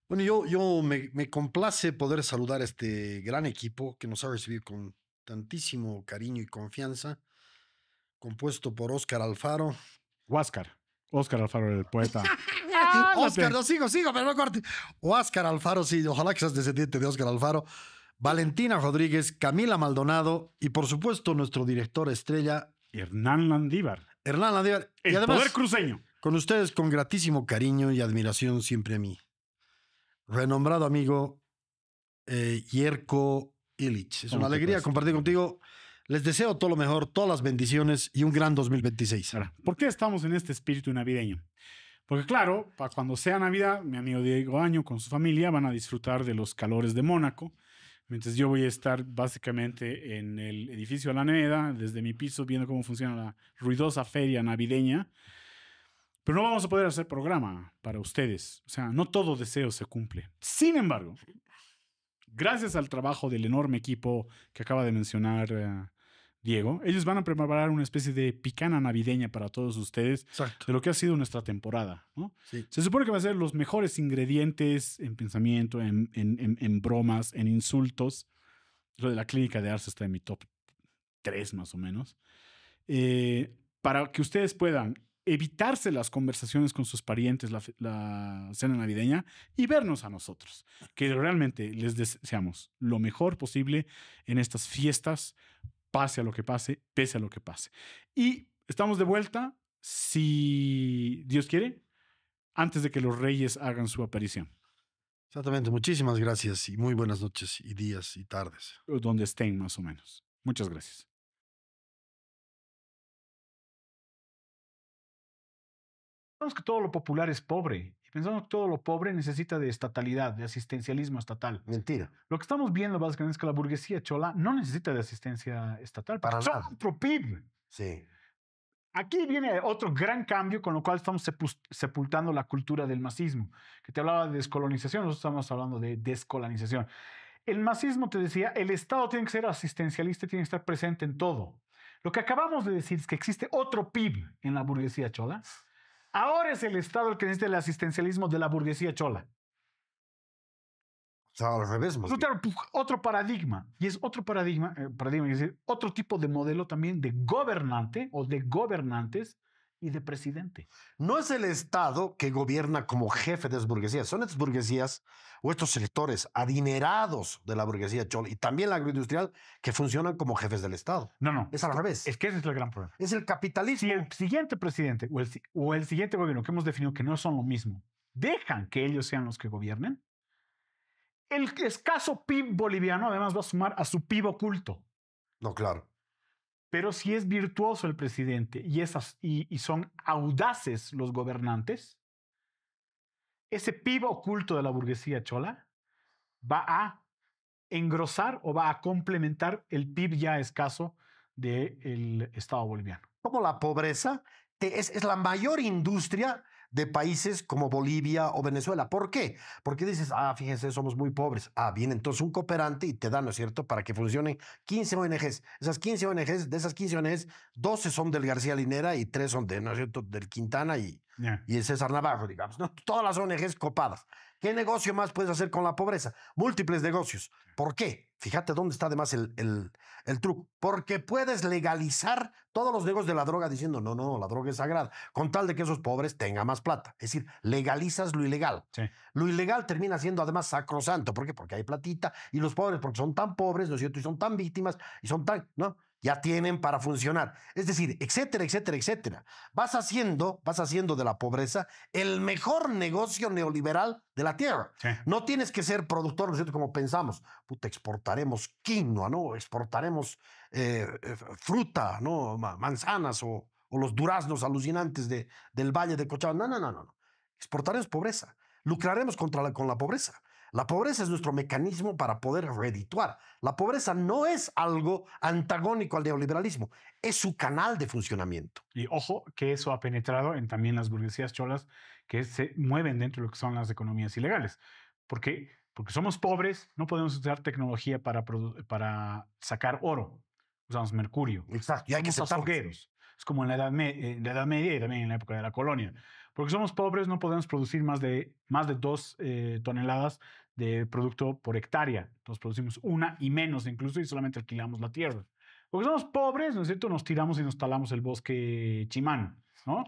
Bueno, yo me complace poder saludar a este gran equipo que nos ha recibido con tantísimo cariño y confianza, compuesto por Óscar Alfaro. Huáscar. Óscar Alfaro, el poeta. Óscar, Ándate. no sigo, pero no corte. Óscar Alfaro, sí, ojalá que seas descendiente de Óscar Alfaro. Valentina Rodríguez, Camila Maldonado y por supuesto nuestro director estrella, Hernán Landívar. Hernán Landívar. Y El además, poder cruceño. con ustedes, con gratísimo cariño y admiración siempre a mí. Renombrado amigo Jerko Illich. Es una alegría compartir contigo. Les deseo todo lo mejor, todas las bendiciones y un gran 2026. Ahora, ¿por qué estamos en este espíritu navideño? Porque claro, para cuando sea Navidad, mi amigo Diego Año con su familia van a disfrutar de los calores de Mónaco, mientras yo voy a estar básicamente en el edificio Alameda, desde mi piso, viendo cómo funciona la ruidosa feria navideña. Pero no vamos a poder hacer programa para ustedes. O sea, no todo deseo se cumple. Sin embargo, gracias al trabajo del enorme equipo que acaba de mencionar Diego, ellos van a preparar una especie de picana navideña para todos ustedes Exacto. de lo que ha sido nuestra temporada, ¿no? Sí. Se supone que va a ser los mejores ingredientes en pensamiento, en bromas, en insultos. Lo de la clínica de Arce está en mi top 3 más o menos. Para que ustedes puedan evitarse las conversaciones con sus parientes, la cena navideña, y vernos a nosotros, que realmente les deseamos lo mejor posible en estas fiestas, pase a lo que pase, pese a lo que pase. Y estamos de vuelta, si Dios quiere, antes de que los reyes hagan su aparición. Exactamente. Muchísimas gracias y muy buenas noches y días y tardes. Donde estén más o menos. Muchas gracias. Pensamos que todo lo popular es pobre y pensamos que todo lo pobre necesita de estatalidad, de asistencialismo estatal. Mentira. Lo que estamos viendo básicamente es que la burguesía chola no necesita de asistencia estatal Para son nada. otro PIB. Sí. Aquí viene otro gran cambio con lo cual estamos sepultando la cultura del masismo, que te hablaba de descolonización, nosotros estamos hablando de descolonización. El masismo te decía, el Estado tiene que ser asistencialista, tiene que estar presente en todo. Lo que acabamos de decir es que existe otro PIB en la burguesía chola. Ahora es el Estado el que necesita el asistencialismo de la burguesía chola. O sea, al revés, más bien. Otro paradigma. Y es otro paradigma, es decir, otro tipo de modelo también de gobernante o de gobernantes y de presidente. No es el Estado que gobierna como jefe de las burguesías, son estas burguesías o estos sectores adinerados de la burguesía chola y también la agroindustrial que funcionan como jefes del Estado. No. Es al revés. Es que ese es el gran problema. Es el capitalismo. Si el siguiente presidente o el siguiente gobierno que hemos definido que no son lo mismo, dejan que ellos sean los que gobiernen, el escaso PIB boliviano además va a sumar a su PIB oculto. No, claro. Pero si es virtuoso el presidente y son audaces los gobernantes, ese PIB oculto de la burguesía chola va a engrosar o va a complementar el PIB ya escaso del Estado boliviano. Como la pobreza es la mayor industria de países como Bolivia o Venezuela. ¿Por qué? Porque dices, fíjense, somos muy pobres. Viene entonces un cooperante y te da, ¿no es cierto?, para que funcionen 15 ONGs. Esas 15 ONGs, de esas 15 ONGs, 12 son del García Linera y 3 son de, ¿no es cierto?, del Quintana y el César Navarro, digamos, ¿no? Todas las ONGs copadas. ¿Qué negocio más puedes hacer con la pobreza? Múltiples negocios. ¿Por qué? Fíjate dónde está además el truco. Porque puedes legalizar todos los negocios de la droga diciendo, no, la droga es sagrada, con tal de que esos pobres tengan más plata. Es decir, legalizas lo ilegal. Sí. Lo ilegal termina siendo además sacrosanto. ¿Por qué? Porque hay platita y los pobres, porque son tan pobres, ¿no es cierto? Y son tan víctimas y son tan, ¿no? Ya tienen para funcionar. Es decir, etcétera, etcétera, etcétera. Vas haciendo de la pobreza el mejor negocio neoliberal de la tierra. Sí. No tienes que ser productor, ¿no es cierto?, como pensamos. Puta, exportaremos quinoa, ¿no? Exportaremos fruta, ¿no? Manzanas o los duraznos alucinantes del Valle de Cochabamba. No. Exportaremos pobreza. Lucraremos con la pobreza. La pobreza es nuestro mecanismo para poder redituar. La pobreza no es algo antagónico al neoliberalismo, es su canal de funcionamiento. Y ojo que eso ha penetrado en también las burguesías cholas que se mueven dentro de lo que son las economías ilegales. Porque somos pobres, no podemos usar tecnología para sacar oro. Usamos mercurio. Exacto. Y hay que Somos aceptarlo. azogueros. Es como en la Edad Media y también en la época de la colonia. Porque somos pobres, no podemos producir más de 2 toneladas de producto por hectárea. Entonces producimos una y menos incluso y solamente alquilamos la tierra. Porque somos pobres, ¿no es cierto? Nos tiramos y nos talamos el bosque chimán, ¿no?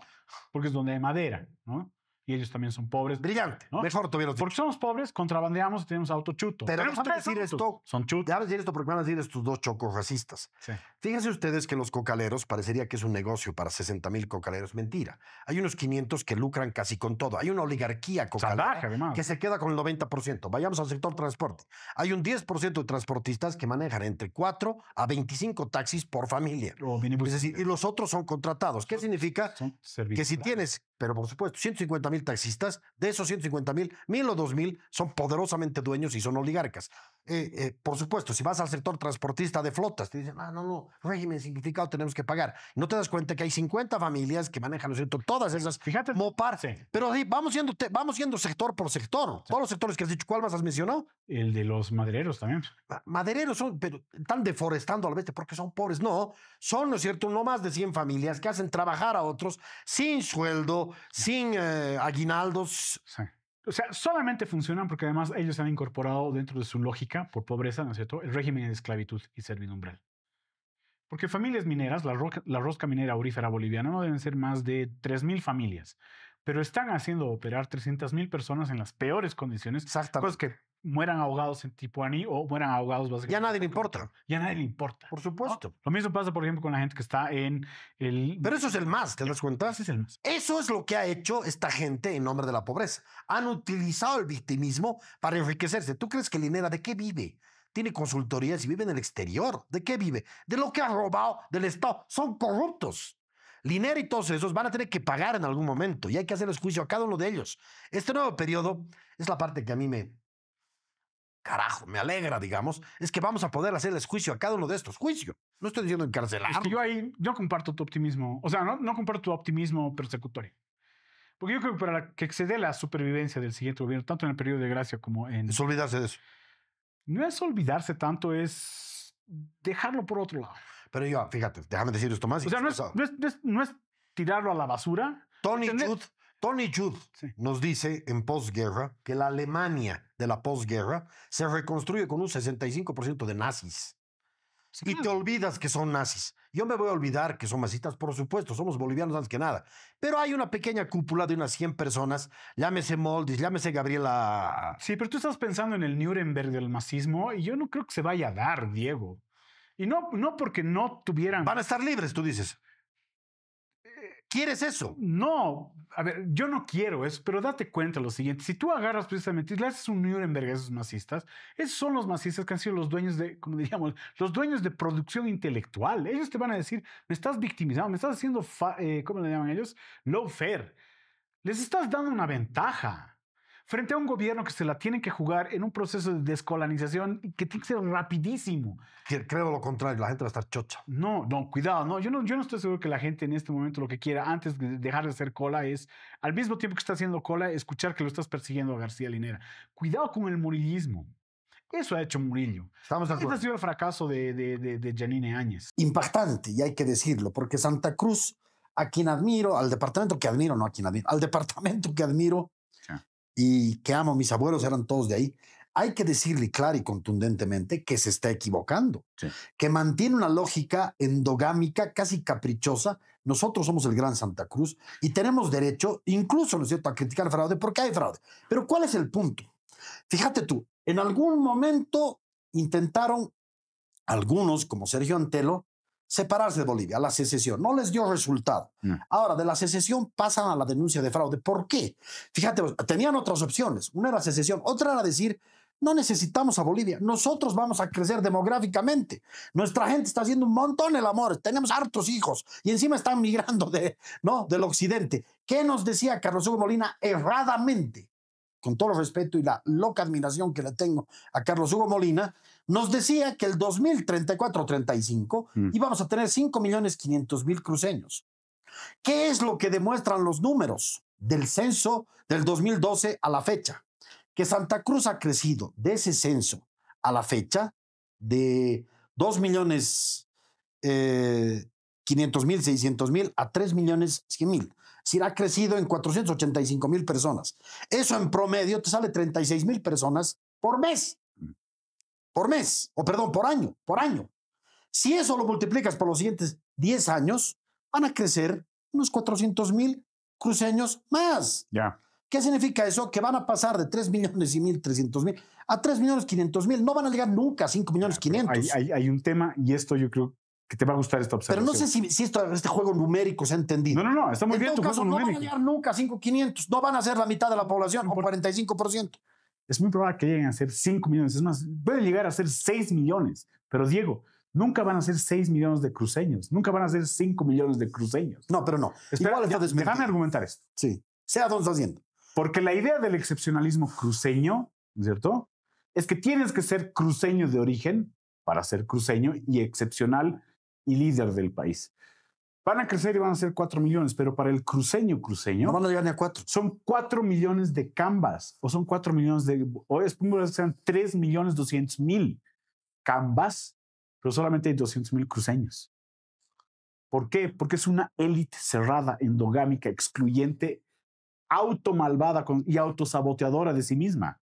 Porque es donde hay madera, ¿no? Y ellos también son pobres. Brillante. ¿No? Mejor todavía lo Porque somos pobres, contrabandeamos y tenemos auto chuto. Pero tenemos déjame 3 decir autos. esto. Son chutos. Déjame decir esto porque van a decir estos dos chocos racistas. Sí. Fíjense ustedes que los cocaleros parecería que es un negocio para 60,000 cocaleros. Mentira. Hay unos 500 que lucran casi con todo. Hay una oligarquía cocalera Salvaje, además. que se queda con el 90%. Vayamos al sector transporte. Hay un 10% de transportistas que manejan entre 4 a 25 taxis por familia. O Es decir, y los otros son contratados. ¿Qué significa? Son Que servicios. si tienes, pero por supuesto, 150,000 taxistas, de esos 150,000, 1,000 o 2,000 son poderosamente dueños y son oligarcas. Por supuesto, si vas al sector transportista de flotas, te dicen, no, régimen simplificado tenemos que pagar. No te das cuenta que hay 50 familias que manejan, ¿no es cierto?, todas esas. Fíjate. Mopar. Sí. Pero sí, vamos yendo sector por sector. Todos los sectores que has dicho, ¿cuál más has mencionado? El de los madereros también. Madereros son, pero están deforestando a la bestia porque son pobres. No, son, ¿no es cierto?, no más de 100 familias que hacen trabajar a otros sin sueldo, sin aguinaldos. Sí. O sea, solamente funcionan porque además ellos han incorporado dentro de su lógica, por pobreza, ¿no es cierto?, el régimen de esclavitud y servidumbre. Porque familias mineras, la rosca minera aurífera boliviana, no deben ser más de 3,000 familias, pero están haciendo operar 300,000 personas en las peores condiciones. Exactamente. Cosas que mueran ahogados en Tipuaní o mueran ahogados básicamente. Ya a nadie le importa. Ya a nadie le importa. Por supuesto. ¿No? Lo mismo pasa, por ejemplo, con la gente que está en el... Pero eso es el más, ¿te das cuenta? Ese es el más. Eso es lo que ha hecho esta gente en nombre de la pobreza. Han utilizado el victimismo para enriquecerse. ¿Tú crees que Linera de qué vive? Tiene consultorías y vive en el exterior. ¿De qué vive? De lo que ha robado del Estado. Son corruptos. Linera y todos esos van a tener que pagar en algún momento y hay que hacerles juicio a cada uno de ellos. Este nuevo periodo es la parte que a mí me alegra, digamos, es que vamos a poder hacerles juicio a cada uno de estos. Juicio. No estoy diciendo encarcelar. Es que yo ahí no comparto tu optimismo. O sea, no comparto tu optimismo persecutorio. Porque yo creo que para que se dé la supervivencia del siguiente gobierno, tanto en el periodo de gracia como en... Es olvidarse de eso. No es olvidarse tanto, es dejarlo por otro lado. Pero yo, fíjate, déjame decir esto más. O sea, no es tirarlo a la basura. Tony Judd Sí. nos dice en posguerra que la Alemania de la posguerra se reconstruye con un 65% de nazis. Sí, Y claro. te olvidas que son nazis. Yo me voy a olvidar que son masistas, por supuesto, somos bolivianos antes que nada. Pero hay una pequeña cúpula de unas 100 personas, llámese Moldis, llámese Gabriela. Sí, pero tú estás pensando en el Nuremberg del masismo y yo no creo que se vaya a dar, Diego. Y no porque no tuvieran... Van a estar libres, tú dices. ¿Quieres eso? No, a ver, yo no quiero eso, pero date cuenta lo siguiente. Si tú agarras precisamente y le haces un Nuremberg a esos masistas, esos son los masistas que han sido los dueños de, como diríamos, los dueños de producción intelectual. Ellos te van a decir, me estás victimizando, me estás haciendo, ¿cómo le llaman ellos? Lawfare. Les estás dando una ventaja frente a un gobierno que se la tiene que jugar en un proceso de descolonización que tiene que ser rapidísimo. Creo lo contrario, la gente va a estar chocha. No, cuidado, no. Yo no estoy seguro que la gente en este momento lo que quiera antes de dejar de hacer cola es, al mismo tiempo que está haciendo cola, escuchar que lo estás persiguiendo a García Linera. Cuidado con el murillismo. Eso ha hecho Murillo. Estamos de Este acuerdo. ha sido el fracaso de Janine Áñez. Impactante, y hay que decirlo, porque Santa Cruz, a quien admiro, al departamento que admiro, no a quien admiro, al departamento que admiro Sí. y que amo, mis abuelos eran todos de ahí, hay que decirle clara y contundentemente que se está equivocando, Sí. que mantiene una lógica endogámica casi caprichosa. Nosotros somos el gran Santa Cruz y tenemos derecho, incluso, ¿no es cierto?, a criticar el fraude porque hay fraude. Pero ¿cuál es el punto? Fíjate tú, en algún momento intentaron algunos, como Sergio Antelo, separarse de Bolivia, a la secesión. No les dio resultado. Ahora, de la secesión pasan a la denuncia de fraude. ¿Por qué? Fíjate, tenían otras opciones. Una era secesión, otra era decir, no necesitamos a Bolivia, nosotros vamos a crecer demográficamente. Nuestra gente está haciendo un montón el amor, tenemos hartos hijos y encima están migrando del occidente. ¿Qué nos decía Carlos Hugo Molina erradamente? Con todo el respeto y la loca admiración que le tengo a Carlos Hugo Molina, nos decía que el 2034-35 íbamos a tener 5.500.000 cruceños. ¿Qué es lo que demuestran los números del censo del 2012 a la fecha? Que Santa Cruz ha crecido de ese censo a la fecha de 2.500.000, 600.000 a 3.100.000. Si ha crecido en 485,000 personas. Eso en promedio te sale 36,000 personas por mes. Por mes, o perdón, por año, por año. Si eso lo multiplicas por los siguientes 10 años, van a crecer unos 400,000 cruceños más. Ya. ¿Qué significa eso? Que van a pasar de 3.100.000 a 3.500.000. No van a llegar nunca a 5.500.000. Hay un tema, y esto yo creo que te va a gustar esta Pero observación. no sé si este juego numérico se ha entendido. No, está muy En bien tu todo juego caso, no van a numérico. llegar nunca a 5.500. No van a ser la mitad de la población, o 45%. Es muy probable que lleguen a ser 5 millones. Es más, pueden llegar a ser 6 millones. Pero Diego, nunca van a ser 6 millones de cruceños. Nunca van a ser 5 millones de cruceños. No, pero no. Espera, Igual está desmentido. déjame argumentar esto. Sí. Sea dónde está haciendo. Porque la idea del excepcionalismo cruceño, ¿cierto? Es que tienes que ser cruceño de origen para ser cruceño y excepcional y líder del país. Van a crecer y van a ser 4 millones, pero para el cruceño No van a llegar ni a 4. son 4 millones de cambas, o son 4 millones de, o es que sean 3.200.000 cambas, pero solamente hay 200.000 cruceños. ¿Por qué? Porque es una élite cerrada, endogámica, excluyente, automalvada y autosaboteadora de sí misma.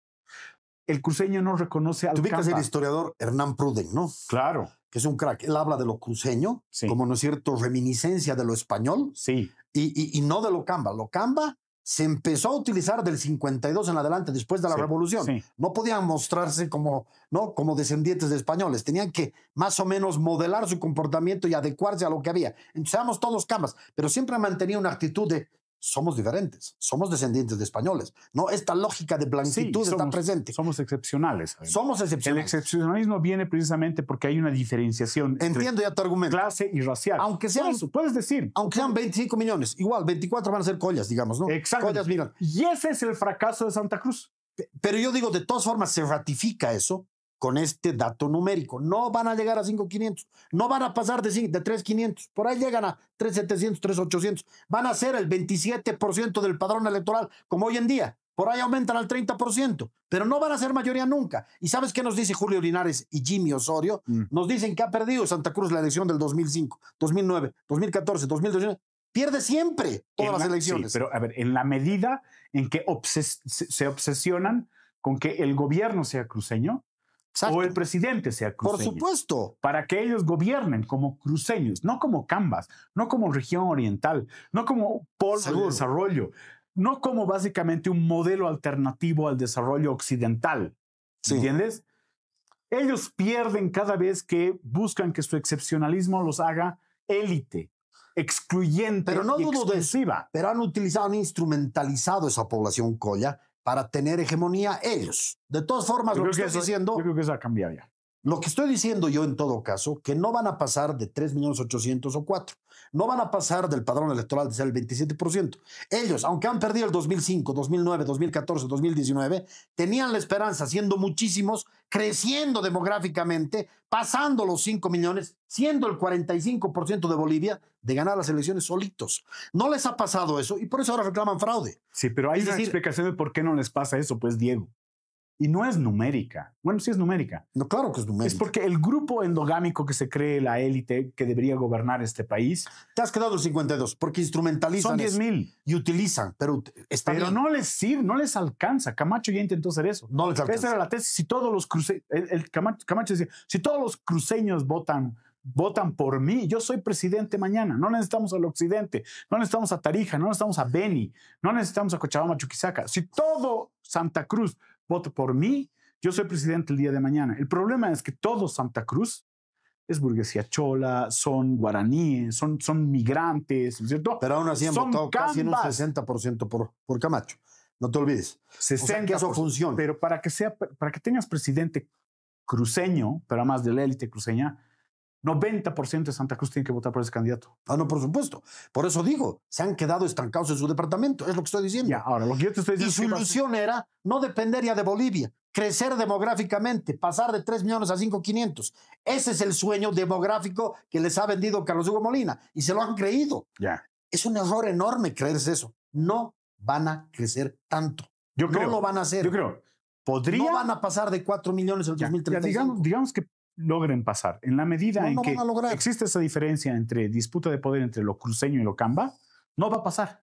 El cruceño no reconoce al Tuviste que ser camba. historiador Hernán Pruden, ¿no? Claro, Que es un crack. Él habla de lo cruceño, Sí. como, ¿no es cierto?, reminiscencia de lo español sí. y no de lo camba. Lo camba se empezó a utilizar del 52 en adelante, después de la Sí, Revolución. sí. No podían mostrarse como, ¿no?, como descendientes de españoles. Tenían que más o menos modelar su comportamiento y adecuarse a lo que había. Entonces, éramos todos cambas, pero siempre mantenía una actitud de somos diferentes, somos descendientes de españoles. No, esta lógica de blanquitud está presente. Somos excepcionales. Somos El excepcionales. excepcionalismo viene precisamente porque hay una diferenciación Entiendo ya tu entre argumento. clase y racial. Aunque sean- Puedes decir. Aunque sean 25 millones, igual 24 van a ser collas, digamos, ¿no? Exacto. Collas, mira. Y ese es el fracaso de Santa Cruz. Pero yo digo, de todas formas, se ratifica eso con este dato numérico. No van a llegar a 5.500. No van a pasar de 3.500. Por ahí llegan a 3.700, 3.800. Van a ser el 27% del padrón electoral, como hoy en día. Por ahí aumentan al 30%. Pero no van a ser mayoría nunca. ¿Y sabes qué nos dice Julio Linares y Jimmy Osorio? Nos dicen que ha perdido Santa Cruz la elección del 2005, 2009, 2014, 2019. Pierde siempre todas las elecciones. Sí, pero a ver, en la medida en que se obsesionan con que el gobierno sea cruceño, Exacto. o el presidente sea cruceño. Por supuesto. Para que ellos gobiernen como cruceños, no como cambas, no como región oriental, no como polo de desarrollo, no como básicamente un modelo alternativo al desarrollo occidental. Sí. ¿Entiendes? Ellos pierden cada vez que buscan que su excepcionalismo los haga élite, excluyente Pero no y dudo de eso. exclusiva. Pero han utilizado, han instrumentalizado esa población colla para tener hegemonía ellos. De todas formas, Yo lo creo que que estoy eso- diciendo, Yo creo que eso ha cambiado ya. lo que estoy diciendo yo en todo caso, que no van a pasar de 3.800.000 o 4. No van a pasar del padrón electoral de ser el 27%. Ellos, aunque han perdido el 2005, 2009, 2014, 2019, tenían la esperanza, siendo muchísimos, creciendo demográficamente, pasando los 5 millones, siendo el 45% de Bolivia, de ganar las elecciones solitos. No les ha pasado eso y por eso ahora reclaman fraude. Sí, pero hay Es una decir- explicación de por qué no les pasa eso, pues, Diego. Y no es numérica. Bueno, sí es numérica. No, claro que es numérico. Es porque el grupo endogámico que se cree la élite que debería gobernar este país Te has quedado el 52, porque instrumentalizan son eso 10.000. y utilizan, pero está Pero bien. no les sirve, no les alcanza. Camacho ya intentó hacer eso. No les alcanza. Esa era la tesis. Si todos los cruceños, Camacho decía, si todos los cruceños votan por mí, yo soy presidente mañana. No necesitamos al occidente, no necesitamos a Tarija, no necesitamos a Beni, no necesitamos a Cochabamba, Chuquisaca. Si todo Santa Cruz vota por mí, yo soy presidente el día de mañana. El problema es que todo Santa Cruz es burguesía chola, son guaraníes, son migrantes, ¿no es cierto? Pero aún así han Son votado casi en un cambas. 60% por Camacho. No te olvides. 60%, que eso funcione. Pero para que tengas presidente cruceño, pero además de la élite cruceña, 90% de Santa Cruz tiene que votar por ese candidato. Ah, no, por supuesto. Por eso digo, se han quedado estancados en su departamento. Es lo que estoy diciendo. Ya, ahora, lo que yo te estoy Y diciendo su es que va a ser- ilusión era no depender ya de Bolivia, crecer demográficamente, pasar de 3 millones a 5.500. Ese es el sueño demográfico que les ha vendido Carlos Hugo Molina y se lo han creído. Ya. Es un error enorme creerse eso. No van a crecer tanto. Yo No creo, lo van a hacer. Yo creo, podría... No van a pasar de 4 millones en el ya, 2035. digamos que logren pasar. En la medida No, en no que van a lograr. existe esa diferencia entre disputa de poder entre lo cruceño y lo camba, no va a pasar.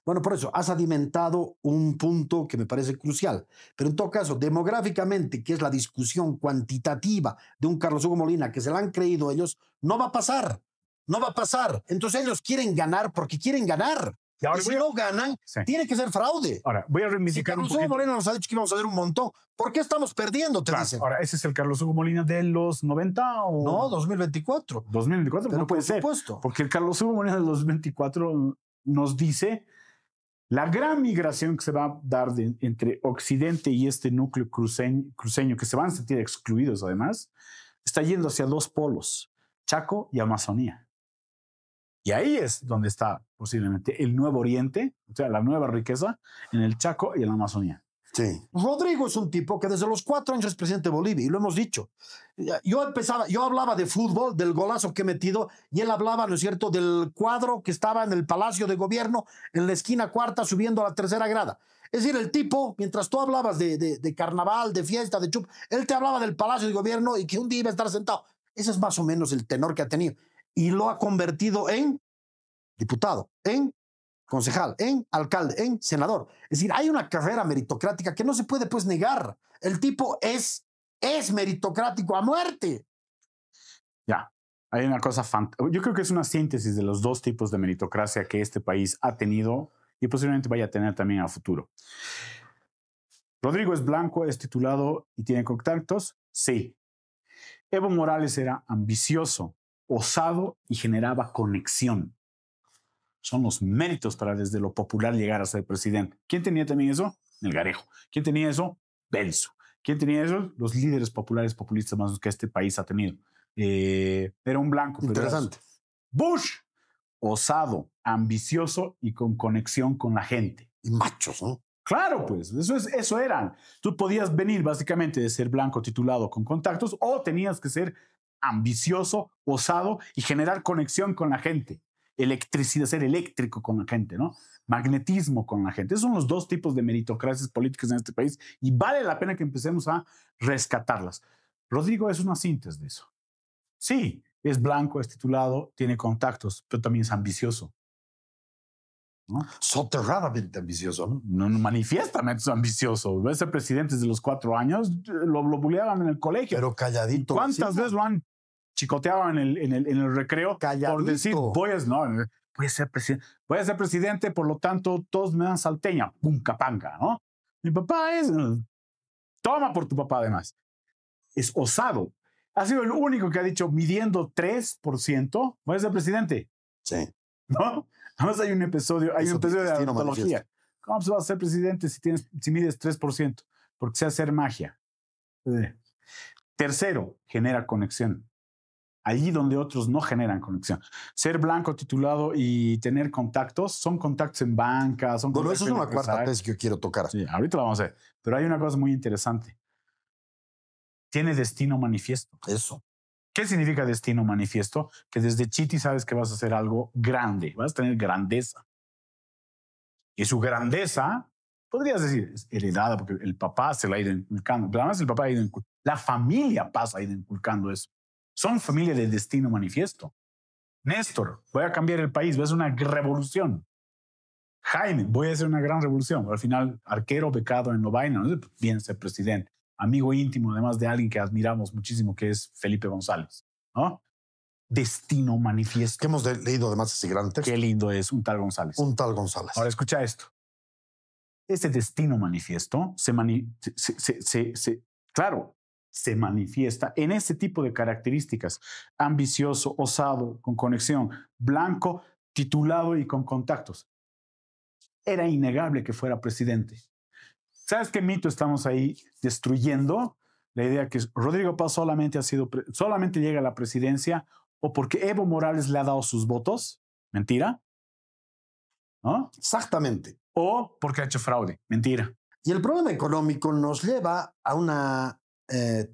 Bueno, por eso has alimentado un punto que me parece crucial. Pero en todo caso, demográficamente, que es la discusión cuantitativa de un Carlos Hugo Molina que se la han creído ellos, no va a pasar. No va a pasar. Entonces ellos quieren ganar porque quieren ganar. Y ahora Y si no ganan, Sí. tiene que ser fraude. Ahora, voy a Si reivindicar un Carlos Hugo poquito. Molina nos ha dicho que íbamos a ver un montón, ¿por qué estamos perdiendo? Te Claro, dicen. ahora, ¿ese es el Carlos Hugo Molina de los 90 o No, 2024. 2024? Pero No puede por ser. supuesto. Porque el Carlos Hugo Molina de los 2024 nos dice la gran migración que se va a dar entre Occidente y este núcleo cruceño, que se van a sentir excluidos además, está yendo hacia dos polos, Chaco y Amazonía. Y ahí es donde está posiblemente el Nuevo Oriente, o sea, la nueva riqueza en el Chaco y en la Amazonía. Sí. Rodrigo es un tipo que desde los 4 años es presidente de Bolivia y lo hemos dicho. Yo hablaba de fútbol, del golazo que he metido y él hablaba, ¿no es cierto?, del cuadro que estaba en el Palacio de Gobierno en la esquina cuarta subiendo a la 3ª grada. Es decir, el tipo, mientras tú hablabas de carnaval, de fiesta, de chup, él te hablaba del Palacio de Gobierno y que un día iba a estar sentado. Ese es más o menos el tenor que ha tenido. Y lo ha convertido en diputado, en concejal, en alcalde, en senador. Es decir, hay una carrera meritocrática que no se puede pues negar. El tipo es meritocrático a muerte. Ya, hay una cosa fantástica. Yo creo que es una síntesis de los dos tipos de meritocracia que este país ha tenido y posiblemente vaya a tener también a futuro. Rodrigo es blanco, es titulado y tiene contactos. Sí. Evo Morales era ambicioso, osado y generaba conexión. Son los méritos para desde lo popular llegar a ser presidente. ¿Quién tenía también eso? Melgarejo. ¿Quién tenía eso? Belso. ¿Quién tenía eso? Los líderes populares populistas más que este país ha tenido. Era un blanco. Interesante. Bush, osado, ambicioso y con conexión con la gente. Y machos, ¿no? Claro, pues, eso eran. Tú podías venir básicamente de ser blanco titulado con contactos o tenías que ser ambicioso, osado y generar conexión con la gente. Electricidad, ser eléctrico con la gente, ¿no? Magnetismo con la gente. Esos son los dos tipos de meritocracias políticas en este país y vale la pena que empecemos a rescatarlas. Rodrigo es una síntesis de eso. Sí, es blanco, es titulado, tiene contactos, pero también es ambicioso, ¿no? Soterradamente ambicioso, ¿no? No manifiestamente es ambicioso. Va a ser presidente desde los 4 años, lo buleaban en el colegio. Pero calladito. ¿Cuántas veces lo han chicoteado en el recreo Calladito. por decir, voy a ser presidente, por lo tanto, todos me dan salteña, pum, capanga, ¿no? Mi papá es, toma por tu papá además. Es osado. Ha sido el único que ha dicho, midiendo 3%, voy a ser presidente. Sí. ¿No? Además hay un episodio de antología. ¿Cómo se va a ser presidente si mides 3%? Porque sé hacer magia. Tercero, genera conexión. Allí donde otros no generan conexión. Ser blanco titulado y tener contactos, son contactos en banca, son Bueno, contactos eso es en una cuarta vez que yo quiero tocar. Sí, ahorita lo vamos a hacer. Pero hay una cosa muy interesante. Tiene destino manifiesto. Eso. ¿Qué significa destino manifiesto? Que desde Chiti sabes que vas a hacer algo grande, vas a tener grandeza. Y su grandeza, podrías decir, es heredada porque el papá se la ha ido inculcando, pero además el papá ha ido inculcando, la familia pasa a ir inculcando eso. Son familia de destino manifiesto. Néstor, voy a cambiar el país, voy a hacer una revolución. Jaime, voy a hacer una gran revolución. Al final, arquero becado en Lovaina, ¿no? Viene a ser presidente. Amigo íntimo, además de alguien que admiramos muchísimo, que es Felipe González, ¿no? Destino manifiesto. Que hemos leído además ese gran texto. Qué lindo es un tal González. Un tal González. Ahora escucha esto. Ese destino manifiesto se manifiesta en este tipo de características. Ambicioso, osado, con conexión, blanco, titulado y con contactos. Era innegable que fuera presidente. ¿Sabes qué mito estamos ahí destruyendo? La idea que Rodrigo Paz solamente llega a la presidencia o porque Evo Morales le ha dado sus votos. Mentira. ¿No? Exactamente. O porque ha hecho fraude. Mentira. Y el problema económico nos lleva a una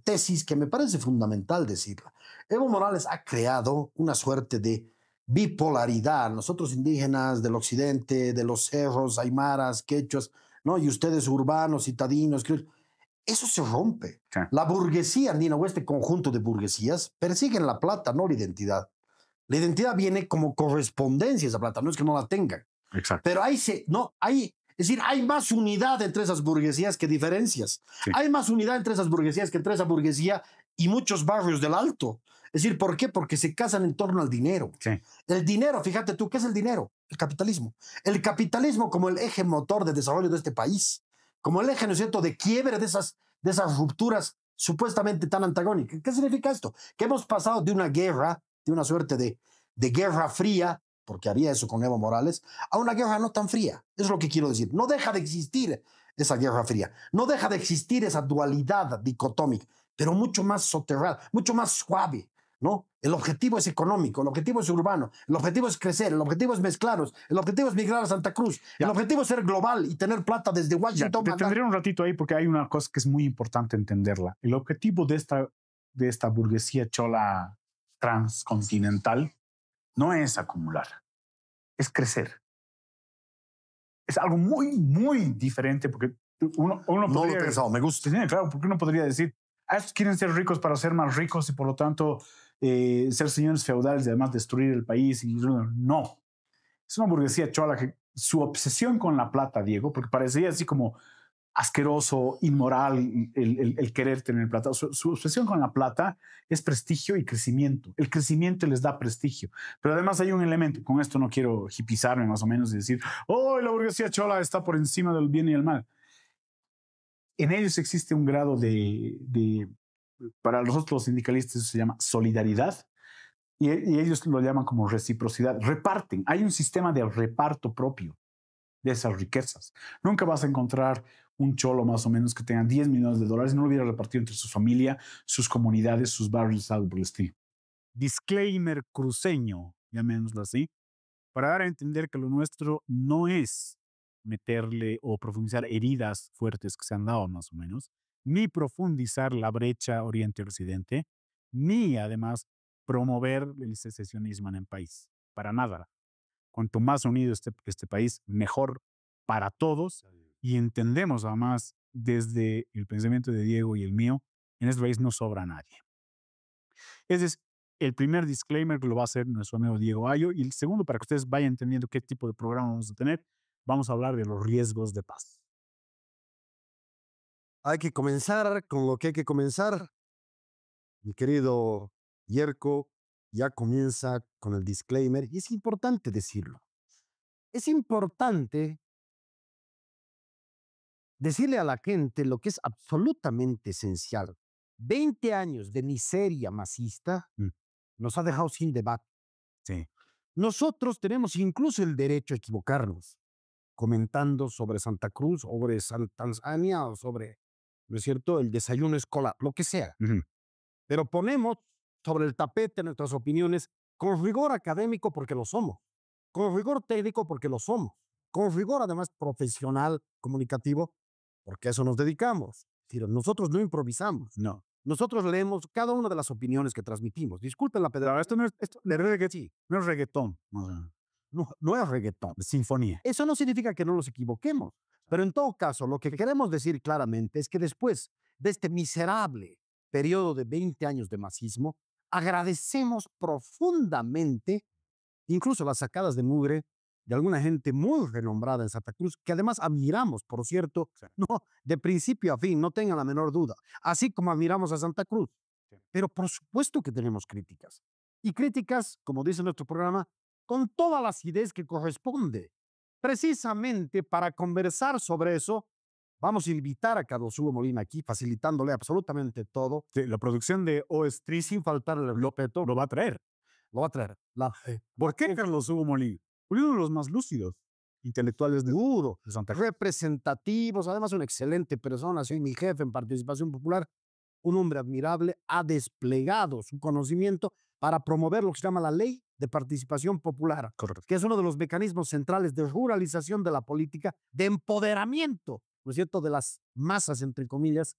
tesis que me parece fundamental decirla. Evo Morales ha creado una suerte de bipolaridad. Nosotros indígenas del occidente, de los cerros, aymaras, quechuas, ¿no? Y ustedes urbanos, citadinos, eso se rompe. Sí. La burguesía andina o este conjunto de burguesías persiguen la plata, no la identidad. La identidad viene como correspondencia a esa plata, no es que no la tengan. Exacto. Pero es decir, hay más unidad entre esas burguesías que diferencias. Sí. Hay más unidad entre esas burguesías que entre esa burguesía y muchos barrios del Alto. Es decir, ¿por qué? Porque se casan en torno al dinero. Sí. El dinero, fíjate tú, ¿qué es el dinero? El capitalismo. El capitalismo como el eje motor de desarrollo de este país, como el eje, ¿no es cierto?, de quiebre de esas rupturas supuestamente tan antagónicas. ¿Qué significa esto? Que hemos pasado de una guerra, de una suerte de guerra fría, porque había eso con Evo Morales, a una guerra no tan fría. Eso es lo que quiero decir. No deja de existir esa guerra fría. No deja de existir esa dualidad dicotómica, pero mucho más soterrada, mucho más suave, ¿no? El objetivo es económico, el objetivo es urbano, el objetivo es crecer, el objetivo es mezclarnos, el objetivo es migrar a Santa Cruz, el objetivo es ser global y tener plata desde Washington. Te tendré un ratito ahí porque hay una cosa que es muy importante entenderla. El objetivo de esta burguesía chola transcontinental no es acumular, es crecer. Es algo muy, muy diferente porque uno No lo podría... he pensado, me gusta. Sí, claro, porque uno podría decir, estos quieren ser ricos para ser más ricos y por lo tanto ser señores feudales y además destruir el país. Y no, es una burguesía chola que su obsesión con la plata, Diego, porque parecería así como asqueroso, inmoral el querer tener plata. Su obsesión con la plata es prestigio y crecimiento. El crecimiento les da prestigio. Pero además hay un elemento, con esto no quiero hipizarme más o menos y decir, oh, la burguesía chola está por encima del bien y el mal. En ellos existe un grado para nosotros los sindicalistas eso se llama solidaridad y ellos lo llaman como reciprocidad. Reparten, hay un sistema de reparto propio de esas riquezas. Nunca vas a encontrar un cholo más o menos que tenga 10 millones de dólares y no lo hubiera repartido entre su familia, sus comunidades, sus barrios, algo por el estilo. Disclaimer cruceño, llamémoslo así, para dar a entender que lo nuestro no es meterle o profundizar heridas fuertes que se han dado más o menos, ni profundizar la brecha Oriente-Occidente, ni además promover el secesionismo en el país. Para nada. Cuanto más unido esté este país, mejor para todos. Y entendemos además desde el pensamiento de Diego y el mío, en este país no sobra nadie. Ese es el primer disclaimer que lo va a hacer nuestro amigo Diego Ayo. Y el segundo, para que ustedes vayan entendiendo qué tipo de programa vamos a tener, vamos a hablar de los riesgos de paz. Hay que comenzar con lo que hay que comenzar. Mi querido Yerko ya comienza con el disclaimer y es importante decirlo. Es importante decirle a la gente lo que es absolutamente esencial. 20 años de miseria masista nos ha dejado sin debate. Sí. Nosotros tenemos incluso el derecho a equivocarnos, comentando sobre Santa Cruz, sobre Tanzania o sobre, ¿no es cierto?, el desayuno escolar, lo que sea. Pero ponemos sobre el tapete nuestras opiniones con rigor académico porque lo somos, con rigor técnico porque lo somos, con rigor además profesional, comunicativo, porque a eso nos dedicamos. Es decir, nosotros no improvisamos. No. Nosotros leemos cada una de las opiniones que transmitimos. Disculpen la pedagogía. Esto no es, no es reggaetón. No es reggaetón. Es sinfonía. Eso no significa que no nos equivoquemos. Pero en todo caso, lo que queremos decir claramente es que después de este miserable periodo de 20 años de masismo, agradecemos profundamente incluso las sacadas de mugre de alguna gente muy renombrada en Santa Cruz, que además admiramos, por cierto, no, de principio a fin, no tengan la menor duda, así como admiramos a Santa Cruz. Pero por supuesto que tenemos críticas. Y críticas, como dice nuestro programa, con toda la acidez que corresponde. Precisamente para conversar sobre eso, vamos a invitar a Carlos Hugo Molina aquí, facilitándole absolutamente todo. Sí, la producción de OS3 Sin faltarle el Lopeto. lo va a traer. Lo va a traer. ¿Por qué Carlos Hugo Molina? Uno de los más lúcidos intelectuales de Santa Cruz. Representativos, además una excelente persona, soy mi jefe en Participación Popular, un hombre admirable, ha desplegado su conocimiento para promover lo que se llama la Ley de Participación Popular, Correcto. que es uno de los mecanismos centrales de ruralización de la política, de empoderamiento, ¿no es cierto?, de las masas, entre comillas,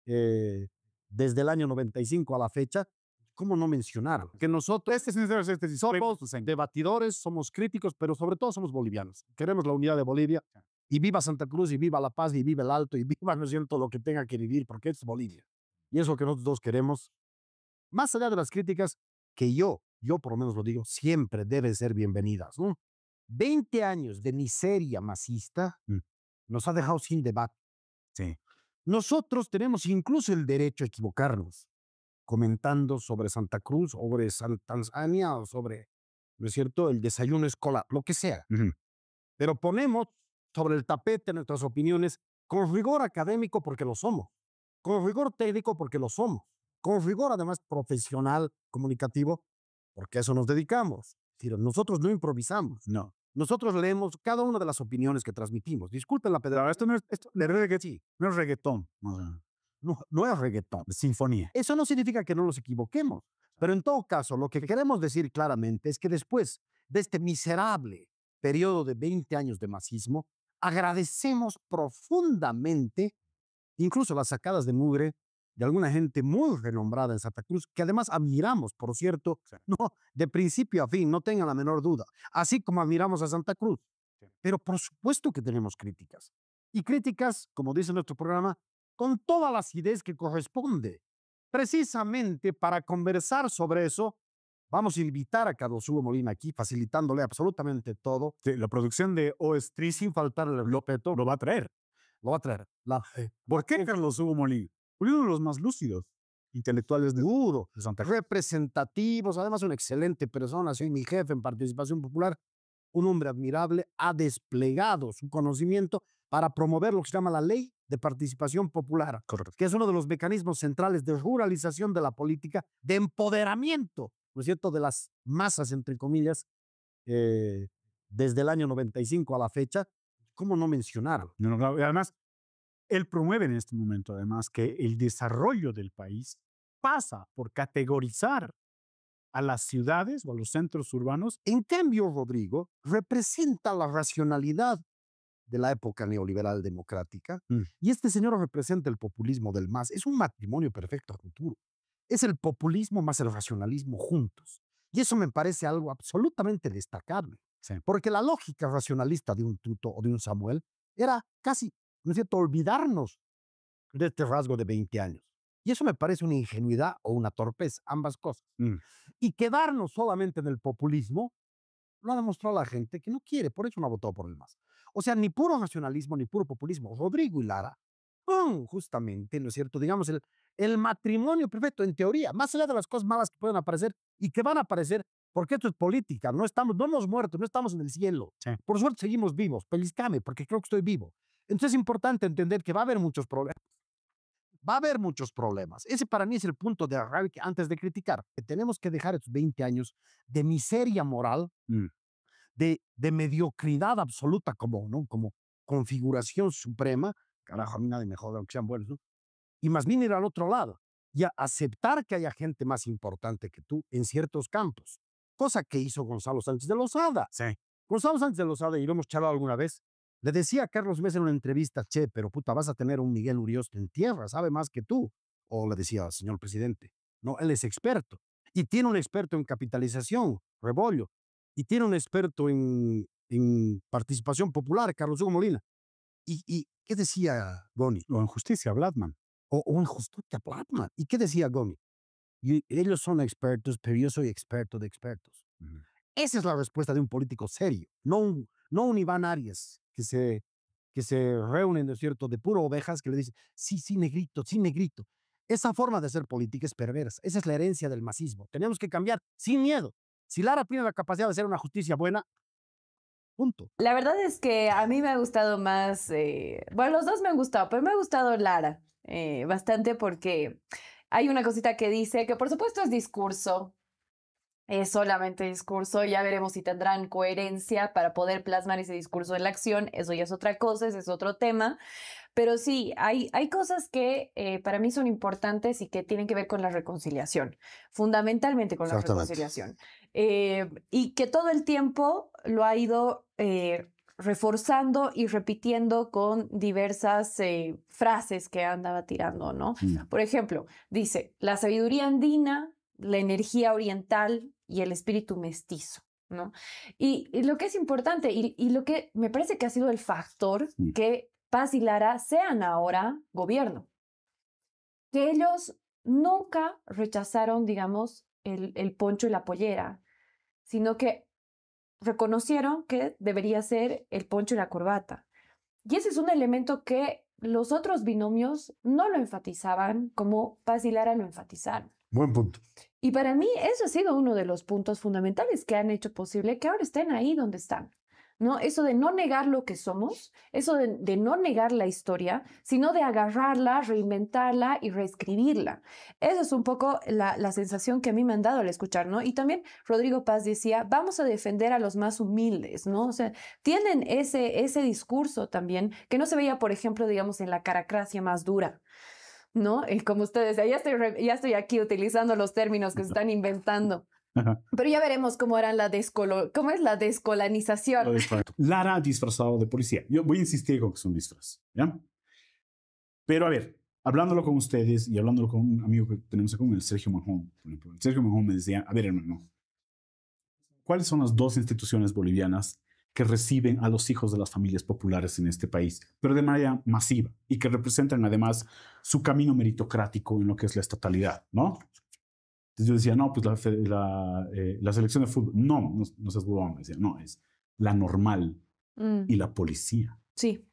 desde el año 95 a la fecha. ¿Cómo no mencionar? Que nosotros somos debatidores, somos críticos, pero sobre todo somos bolivianos. Queremos la unidad de Bolivia. Y viva Santa Cruz, y viva La Paz, y viva el Alto, y viva, no es cierto, lo que tenga que vivir, porque es Bolivia. Y es lo que nosotros dos queremos. Más allá de las críticas, que yo por lo menos lo digo, siempre deben ser bienvenidas, ¿no? 20 años de miseria masista nos ha dejado sin debate. Sí. Nosotros tenemos incluso el derecho a equivocarnos, comentando sobre Santa Cruz, sobre Tanzania o sobre, ¿no es cierto?, el desayuno escolar, lo que sea. Pero ponemos sobre el tapete nuestras opiniones con rigor académico porque lo somos, con rigor técnico porque lo somos, con rigor además profesional, comunicativo, porque a eso nos dedicamos. Es decir, nosotros no improvisamos. No. Nosotros leemos cada una de las opiniones que transmitimos. Disculpen la pedagogía. Claro, esto no es, no es reggaetón. No es reggaetón. Es sinfonía. Eso no significa que no nos equivoquemos. Pero en todo caso, lo que queremos decir claramente es que después de este miserable periodo de 20 años de masismo, agradecemos profundamente incluso las sacadas de mugre de alguna gente muy renombrada en Santa Cruz, que además admiramos, por cierto, no, de principio a fin, no tengan la menor duda, así como admiramos a Santa Cruz. Pero por supuesto que tenemos críticas. Y críticas, como dice nuestro programa, con toda la acidez que corresponde. Precisamente para conversar sobre eso, vamos a invitar a Carlos Hugo Molina aquí, facilitándole absolutamente todo. Sí, la producción de OS3 Sin faltarle el Lopeto, lo va a traer. lo va a traer. ¿Por qué Carlos Hugo Molina? Uno de los más lúcidos intelectuales de Santa Cruz. Representativos, además una excelente persona, soy mi jefe en Participación Popular, un hombre admirable, ha desplegado su conocimiento para promover lo que se llama la Ley de Participación Popular, Correcto. que es uno de los mecanismos centrales de ruralización de la política, de empoderamiento, ¿no es cierto?, de las masas, entre comillas, desde el año 95 a la fecha. ¿Cómo no mencionarlo? No, claro. Y además, él promueve en este momento, además, que el desarrollo del país pasa por categorizar a las ciudades o a los centros urbanos. En cambio, Rodrigo representa la racionalidad de la época neoliberal democrática y este señor representa el populismo del MAS. Es un matrimonio perfecto a futuro. Es el populismo más el racionalismo juntos. Y eso me parece algo absolutamente destacable. Sí. Porque la lógica racionalista de un Tuto o de un Samuel era casi, ¿no es cierto?, olvidarnos de este rasgo de 20 años. Y eso me parece una ingenuidad o una torpeza, ambas cosas. Y quedarnos solamente en el populismo lo ha demostrado la gente que no quiere, por eso no ha votado por el MAS. O sea, ni puro nacionalismo ni puro populismo. Rodrigo y Lara son justamente, ¿no es cierto?, digamos, el matrimonio perfecto, en teoría, más allá de las cosas malas que pueden aparecer y que van a aparecer, porque esto es política, no hemos muerto, no estamos en el cielo. Sí. Por suerte seguimos vivos, pellizcame, porque creo que estoy vivo. Entonces es importante entender que va a haber muchos problemas. Va a haber muchos problemas. Ese para mí es el punto de arranque antes de criticar. Que tenemos que dejar estos 20 años de miseria moral, de mediocridad absoluta como, ¿no?, como configuración suprema. Carajo, a mí nadie me jode aunque sean buenos, ¿no? Y más bien ir al otro lado y aceptar que haya gente más importante que tú en ciertos campos. Cosa que hizo Gonzalo Sánchez de Lozada. Sí. Gonzalo Sánchez de Lozada, y lo hemos charlado alguna vez, le decía a Carlos Mesa en una entrevista, che, pero puta, vas a tener un Miguel Urioste en tierra, sabe más que tú. O le decía, señor presidente, no, él es experto. Y tiene un experto en capitalización, Rebollo. Y tiene un experto en participación popular, Carlos Hugo Molina. ¿Y qué decía Goni? O en justicia, Bladman. O en justicia, Bladman. ¿Y qué decía Goni? Y ellos son expertos, pero yo soy experto de expertos. Esa es la respuesta de un político serio, no un Iván Arias que se reúnen, ¿no es cierto?, de puro ovejas que le dicen, sí, sí, negrito, sí, negrito. Esa forma de hacer política es perversa. Esa es la herencia del masismo. Tenemos que cambiar sin miedo. Si Lara tiene la capacidad de hacer una justicia buena, punto. La verdad es que a mí me ha gustado más, bueno, los dos me han gustado, pero me ha gustado Lara bastante porque hay una cosita que dice que por supuesto es discurso, es solamente discurso, ya veremos si tendrán coherencia para poder plasmar ese discurso en la acción, eso ya es otra cosa, ese es otro tema, pero sí, hay cosas que para mí son importantes y que tienen que ver con la reconciliación, fundamentalmente con la reconciliación, y que todo el tiempo lo ha ido reforzando y repitiendo con diversas frases que andaba tirando, ¿no? Por ejemplo, dice, la sabiduría andina, la energía oriental y el espíritu mestizo, ¿no? Y lo que es importante y lo que me parece que ha sido el factor que Paz y Lara sean ahora gobierno, que ellos nunca rechazaron, digamos, el poncho y la pollera, sino que reconocieron que debería ser el poncho y la corbata. Y ese es un elemento que los otros binomios no lo enfatizaban como Paz y Lara lo enfatizaron. Buen punto. Y para mí eso ha sido uno de los puntos fundamentales que han hecho posible que ahora estén ahí donde están, ¿no? Eso de no negar lo que somos, eso de no negar la historia, sino de agarrarla, reinventarla y reescribirla. Esa es un poco la sensación que a mí me han dado al escuchar, ¿no? Y también Rodrigo Paz decía, vamos a defender a los más humildes, ¿no? O sea, tienen ese discurso también que no se veía, por ejemplo, digamos, en la caracracia más dura, ¿no? Como ustedes, ya estoy aquí utilizando los términos que se están inventando. Ajá. Pero ya veremos cómo era cómo es la descolonización. Lara disfrazado de policía. Yo voy a insistir con que es un disfraz, ¿ya? Pero a ver, hablándolo con ustedes y hablándolo con un amigo que tenemos acá, el Sergio Manjón, por ejemplo. El Sergio Manjón me decía, a ver, hermano, ¿cuáles son las dos instituciones bolivianas que reciben a los hijos de las familias populares en este país, pero de manera masiva y que representan además su camino meritocrático en lo que es la estatalidad, ¿no? Entonces yo decía, no, pues la selección de fútbol, no seas huevón, me decía, no, es la normal y la policía. Sí.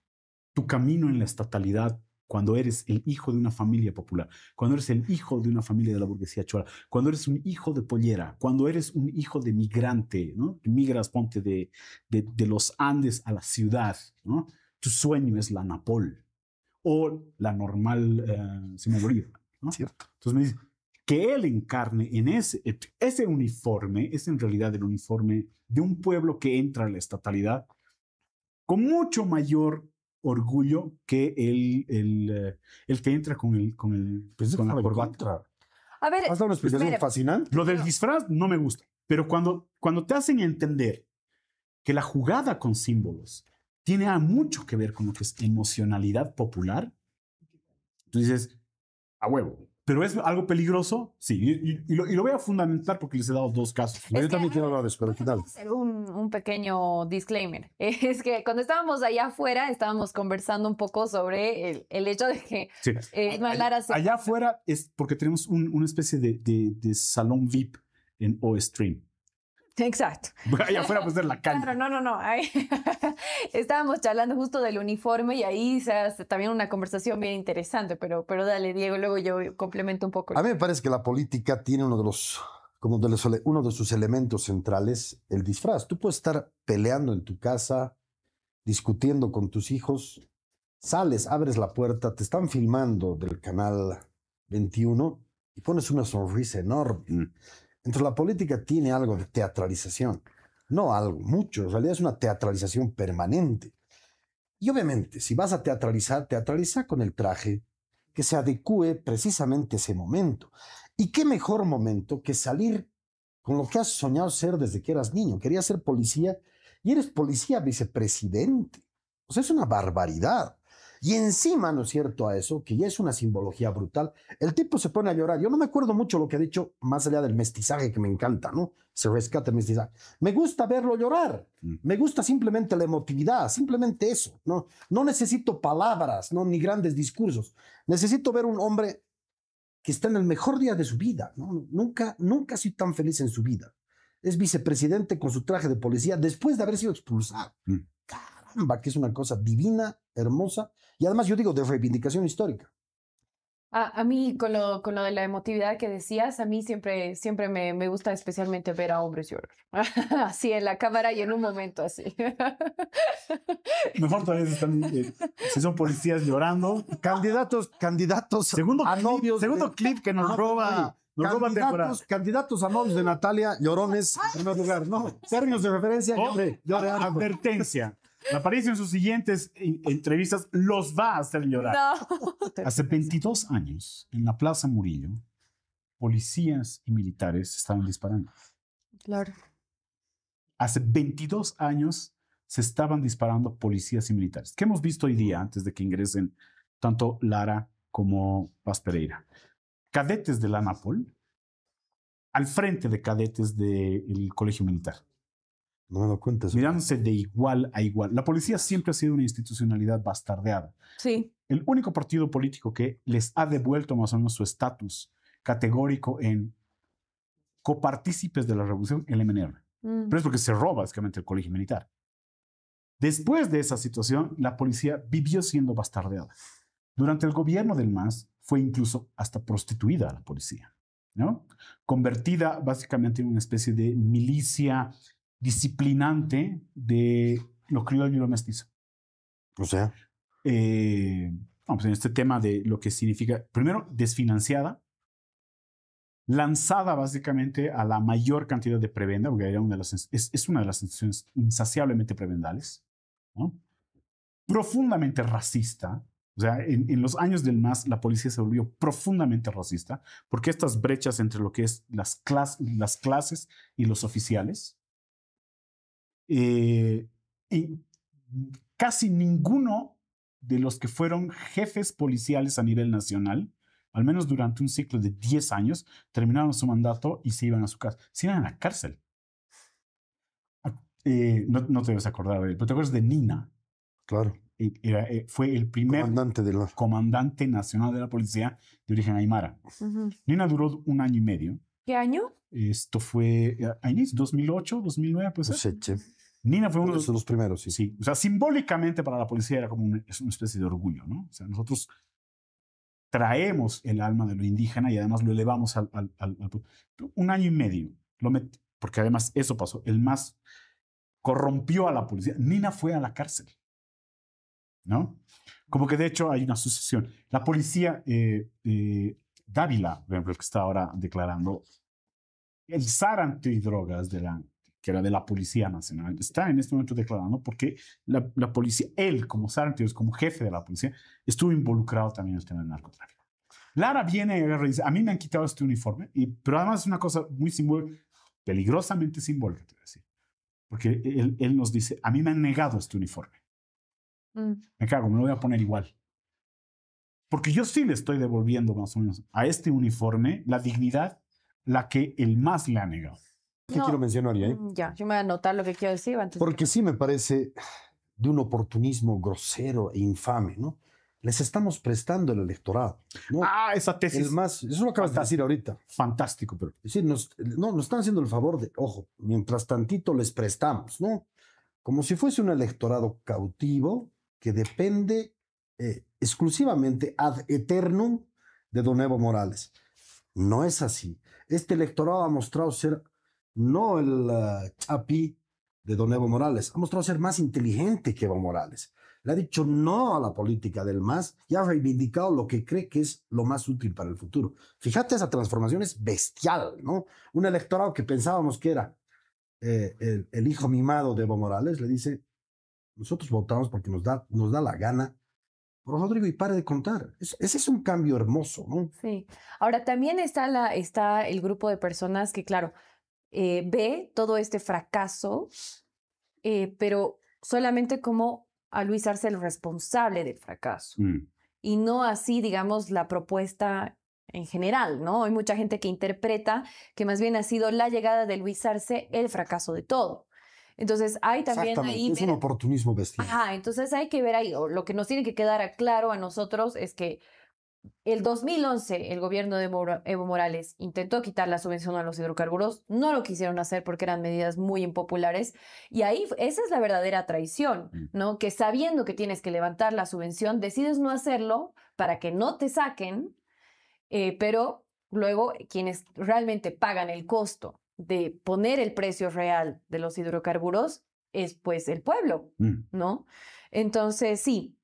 Tu camino en la estatalidad, cuando eres el hijo de una familia popular, cuando eres el hijo de una familia de la burguesía chola, cuando eres un hijo de pollera, cuando eres un hijo de migrante, ¿no? Que migras, ponte de los Andes a la ciudad, ¿no? Tu sueño es la Napol o la normal Simón Bolívar, ¿no? Cierto. Entonces me dice, que él encarne en ese uniforme, es en realidad el uniforme de un pueblo que entra a la estatalidad con mucho mayor orgullo que el que entra con la corbata. A ver, Has dado una explicación mire, fascinante. Lo del disfraz no me gusta, pero cuando te hacen entender que la jugada con símbolos tiene mucho que ver con lo que es emocionalidad popular, tú dices, a huevo. ¿Pero es algo peligroso? Sí, y lo voy a fundamentar porque les he dado dos casos. Yo también quiero hablar de eso, pero ¿qué tal? hacer un pequeño disclaimer. Es que cuando estábamos allá afuera, estábamos conversando un poco sobre el hecho de que Sí. Lara se... Allá afuera es porque tenemos una especie de salón VIP en O-Stream. Exacto. Allá afuera puede ser la calle. Claro, no. Ahí estábamos charlando justo del uniforme y ahí se hace también una conversación bien interesante, pero dale, Diego, luego yo complemento un poco. A mí me parece que la política tiene uno de sus elementos centrales, el disfraz. Tú puedes estar peleando en tu casa, discutiendo con tus hijos, sales, abres la puerta, te están filmando del canal 21 y pones una sonrisa enorme. Entonces la política tiene algo de teatralización, no algo, mucho, en realidad es una teatralización permanente. Y obviamente, si vas a teatralizar, teatraliza con el traje que se adecue precisamente a ese momento. Y qué mejor momento que salir con lo que has soñado ser desde que eras niño. Querías ser policía y eres policía vicepresidente. O sea, es una barbaridad. Y encima, ¿no es cierto?, a eso, que ya es una simbología brutal, el tipo se pone a llorar. Yo no me acuerdo mucho lo que ha dicho, más allá del mestizaje que me encanta, ¿no? Se rescata el mestizaje. Me gusta verlo llorar. Me gusta simplemente la emotividad, simplemente eso, ¿no? No necesito palabras, ¿no? Ni grandes discursos. Necesito ver un hombre que está en el mejor día de su vida, ¿no? Nunca ha sido tan feliz en su vida. Es vicepresidente con su traje de policía después de haber sido expulsado. Caramba, que es una cosa divina, hermosa, y además yo digo de reivindicación histórica. A mí, con lo de la emotividad que decías, a mí siempre me gusta especialmente ver a hombres llorar. Así en la cámara y en un momento así. Mejor todavía están, si son policías llorando. Candidatos Segundo a novios. clip que nos roba. Candidatos a novios de Natalia, llorones en primer lugar. No, términos de referencia, llore algo. Advertencia. Aparicio en sus siguientes entrevistas los va a hacer llorar. No. Hace 22 años, en la Plaza Murillo, policías y militares estaban disparando. Claro. Hace 22 años se estaban disparando policías y militares. ¿Qué hemos visto hoy día antes de que ingresen tanto Lara como Paz Pereira? Cadetes de la Napol al frente de cadetes del Colegio Militar. No me doy cuenta. Mirándose de igual a igual. La policía siempre ha sido una institucionalidad bastardeada. Sí. El único partido político que les ha devuelto más o menos su estatus categórico en copartícipes de la revolución, el MNR. Pero es porque cerró básicamente el colegio militar. Después de esa situación, la policía vivió siendo bastardeada. Durante el gobierno del MAS fue incluso hasta prostituida la policía, ¿no? Convertida básicamente en una especie de milicia disciplinante de lo criollo y lo mestizo. O sea, Vamos, en este tema de lo que significa, primero, desfinanciada, lanzada básicamente a la mayor cantidad de prebenda, porque era es una de las instituciones insaciablemente prebendales, ¿no? Profundamente racista. O sea, en los años del MAS la policía se volvió profundamente racista porque estas brechas entre lo que es las clases y los oficiales, y casi ninguno de los que fueron jefes policiales a nivel nacional, al menos durante un ciclo de 10 años, terminaron su mandato y se iban a su casa. Se iban a la cárcel. No te debes acordar de él, pero te acuerdas de Nina. claro. Fue el primer comandante nacional de la policía de origen aymara. Nina duró 1 año y medio. ¿Qué año? Esto fue a inicio, 2008, 2009, pues. Nina fue uno de los primeros, sí. Sí, o sea, simbólicamente para la policía era como es una especie de orgullo, ¿no? O sea, nosotros traemos el alma de lo indígena y además lo elevamos al 1 año y medio. Porque además eso pasó. El MAS corrompió a la policía. Nina fue a la cárcel, ¿no? Como que de hecho hay una sucesión. La policía, Dávila, por ejemplo, el que está ahora declarando, el zar antidrogas que era de la Policía Nacional, está en este momento declarando porque la policía, él como zar antidrogas, como jefe de la policía, estuvo involucrado también en el tema del narcotráfico. Lara viene y agarra y dice, a mí me han quitado este uniforme, pero además es una cosa muy simbólica, peligrosamente simbólica, te voy a decir. Porque él nos dice, a mí me han negado este uniforme. Me cago, me lo voy a poner igual. Porque yo sí le estoy devolviendo más o menos a este uniforme la dignidad, la que el MAS le ha negado. ¿Qué quiero mencionar ahí? Ya, yo me voy a anotar lo que quiero decir. Porque sí me parece de un oportunismo grosero e infame, ¿no? Les estamos prestando el electorado, ¿no? Esa tesis. El MAS, eso lo acabas de decir ahorita. Fantástico, pero. Es decir, nos están haciendo el favor de, ojo, mientras tantito les prestamos, ¿no? Como si fuese un electorado cautivo que depende exclusivamente ad eternum de don Evo Morales. No es así. Este electorado ha mostrado ser no el chapi de don Evo Morales, ha mostrado ser más inteligente que Evo Morales. Le ha dicho no a la política del MAS y ha reivindicado lo que cree que es lo más útil para el futuro. Fíjate, esa transformación es bestial, ¿no? Un electorado que pensábamos que era el hijo mimado de Evo Morales, le dice, nosotros votamos porque nos da la gana. Por Rodrigo, y pare de contar. Ese es un cambio hermoso, ¿no? Sí. Ahora, también está el grupo de personas que, claro, ve todo este fracaso, pero solamente como a Luis Arce el responsable del fracaso. Y no así, digamos, la propuesta en general, ¿no? Hay mucha gente que interpreta que más bien ha sido la llegada de Luis Arce el fracaso de todo. Entonces hay también ahí... Es un oportunismo bestial. Ajá, entonces hay que ver ahí, o lo que nos tiene que quedar claro a nosotros es que el 2011 el gobierno de Evo Morales intentó quitar la subvención a los hidrocarburos, no lo quisieron hacer porque eran medidas muy impopulares y ahí esa es la verdadera traición, ¿no? Que sabiendo que tienes que levantar la subvención, decides no hacerlo para que no te saquen, pero luego quienes realmente pagan el costo de poner el precio real de los hidrocarburos es pues el pueblo, ¿no? Entonces sí.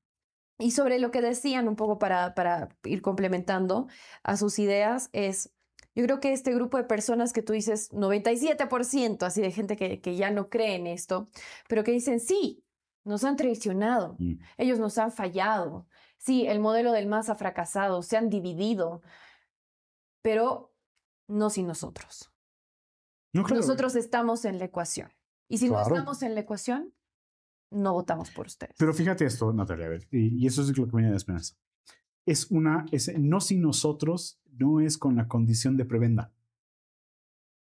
Y sobre lo que decían un poco para ir complementando a sus ideas es, yo creo que este grupo de personas que tú dices, 97% así de gente que ya no cree en esto, pero que dicen, sí, nos han traicionado, ellos nos han fallado, sí, el modelo del MAS ha fracasado, se han dividido, pero no sin nosotros. No, claro. Nosotros estamos en la ecuación. Y si no estamos en la ecuación, no votamos por ustedes. Pero fíjate esto, Natalia, a ver, y eso es lo que viene de Esperanza. No sin nosotros, no es con la condición de prebenda.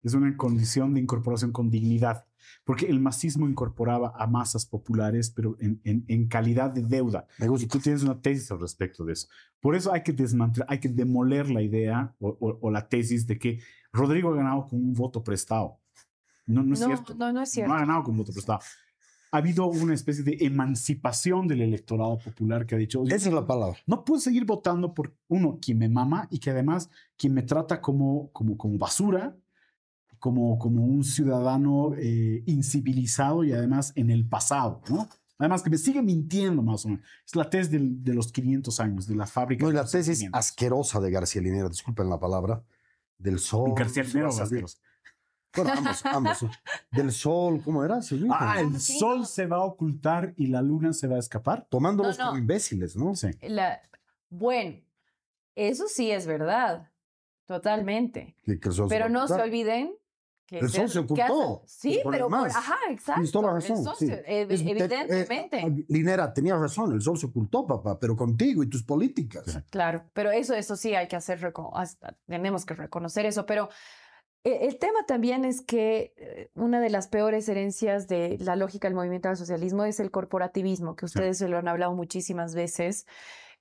Es una condición de incorporación con dignidad. Porque el masismo incorporaba a masas populares, pero en calidad de deuda. Me gusta. Y tú tienes una tesis al respecto de eso. Por eso hay que desmantelar, hay que demoler la idea o la tesis de que Rodrigo ha ganado con un voto prestado. No es No, cierto. no es cierto. No ha ganado con voto prestado. Ha habido una especie de emancipación del electorado popular que ha dicho, "Oye, Esa es la palabra. no puedo seguir votando por uno quien me mama y que además quien me trata como basura, como un ciudadano incivilizado y además en el pasado, ¿no? Además que me sigue mintiendo más o menos. Es la tesis de los 500 años, de la fábrica. No, y de la los tesis 500. asquerosa de García Linera, disculpen la palabra, del sol. García Linera o se va a salir. Gasqueros. Bueno, ambos. Del sol, ¿cómo era? Sí, El sí, sol no. se va a ocultar y la luna se va a escapar. tomándolos No, no. como imbéciles, ¿no? Sí. Bueno, eso sí es verdad, totalmente. Que el sol Pero va a no se ocultar. olviden que El sol se Sí, ocultó, por el pero más. ajá, exacto. Tienes toda la razón. El sol sí. evidentemente. Linera, tenía razón, el sol se ocultó, papá, pero contigo y tus políticas. Sí. Claro, pero eso sí hay que hacer, tenemos que reconocer eso, pero el tema también es que una de las peores herencias de la lógica del movimiento al socialismo es el corporativismo, que ustedes se lo han hablado muchísimas veces,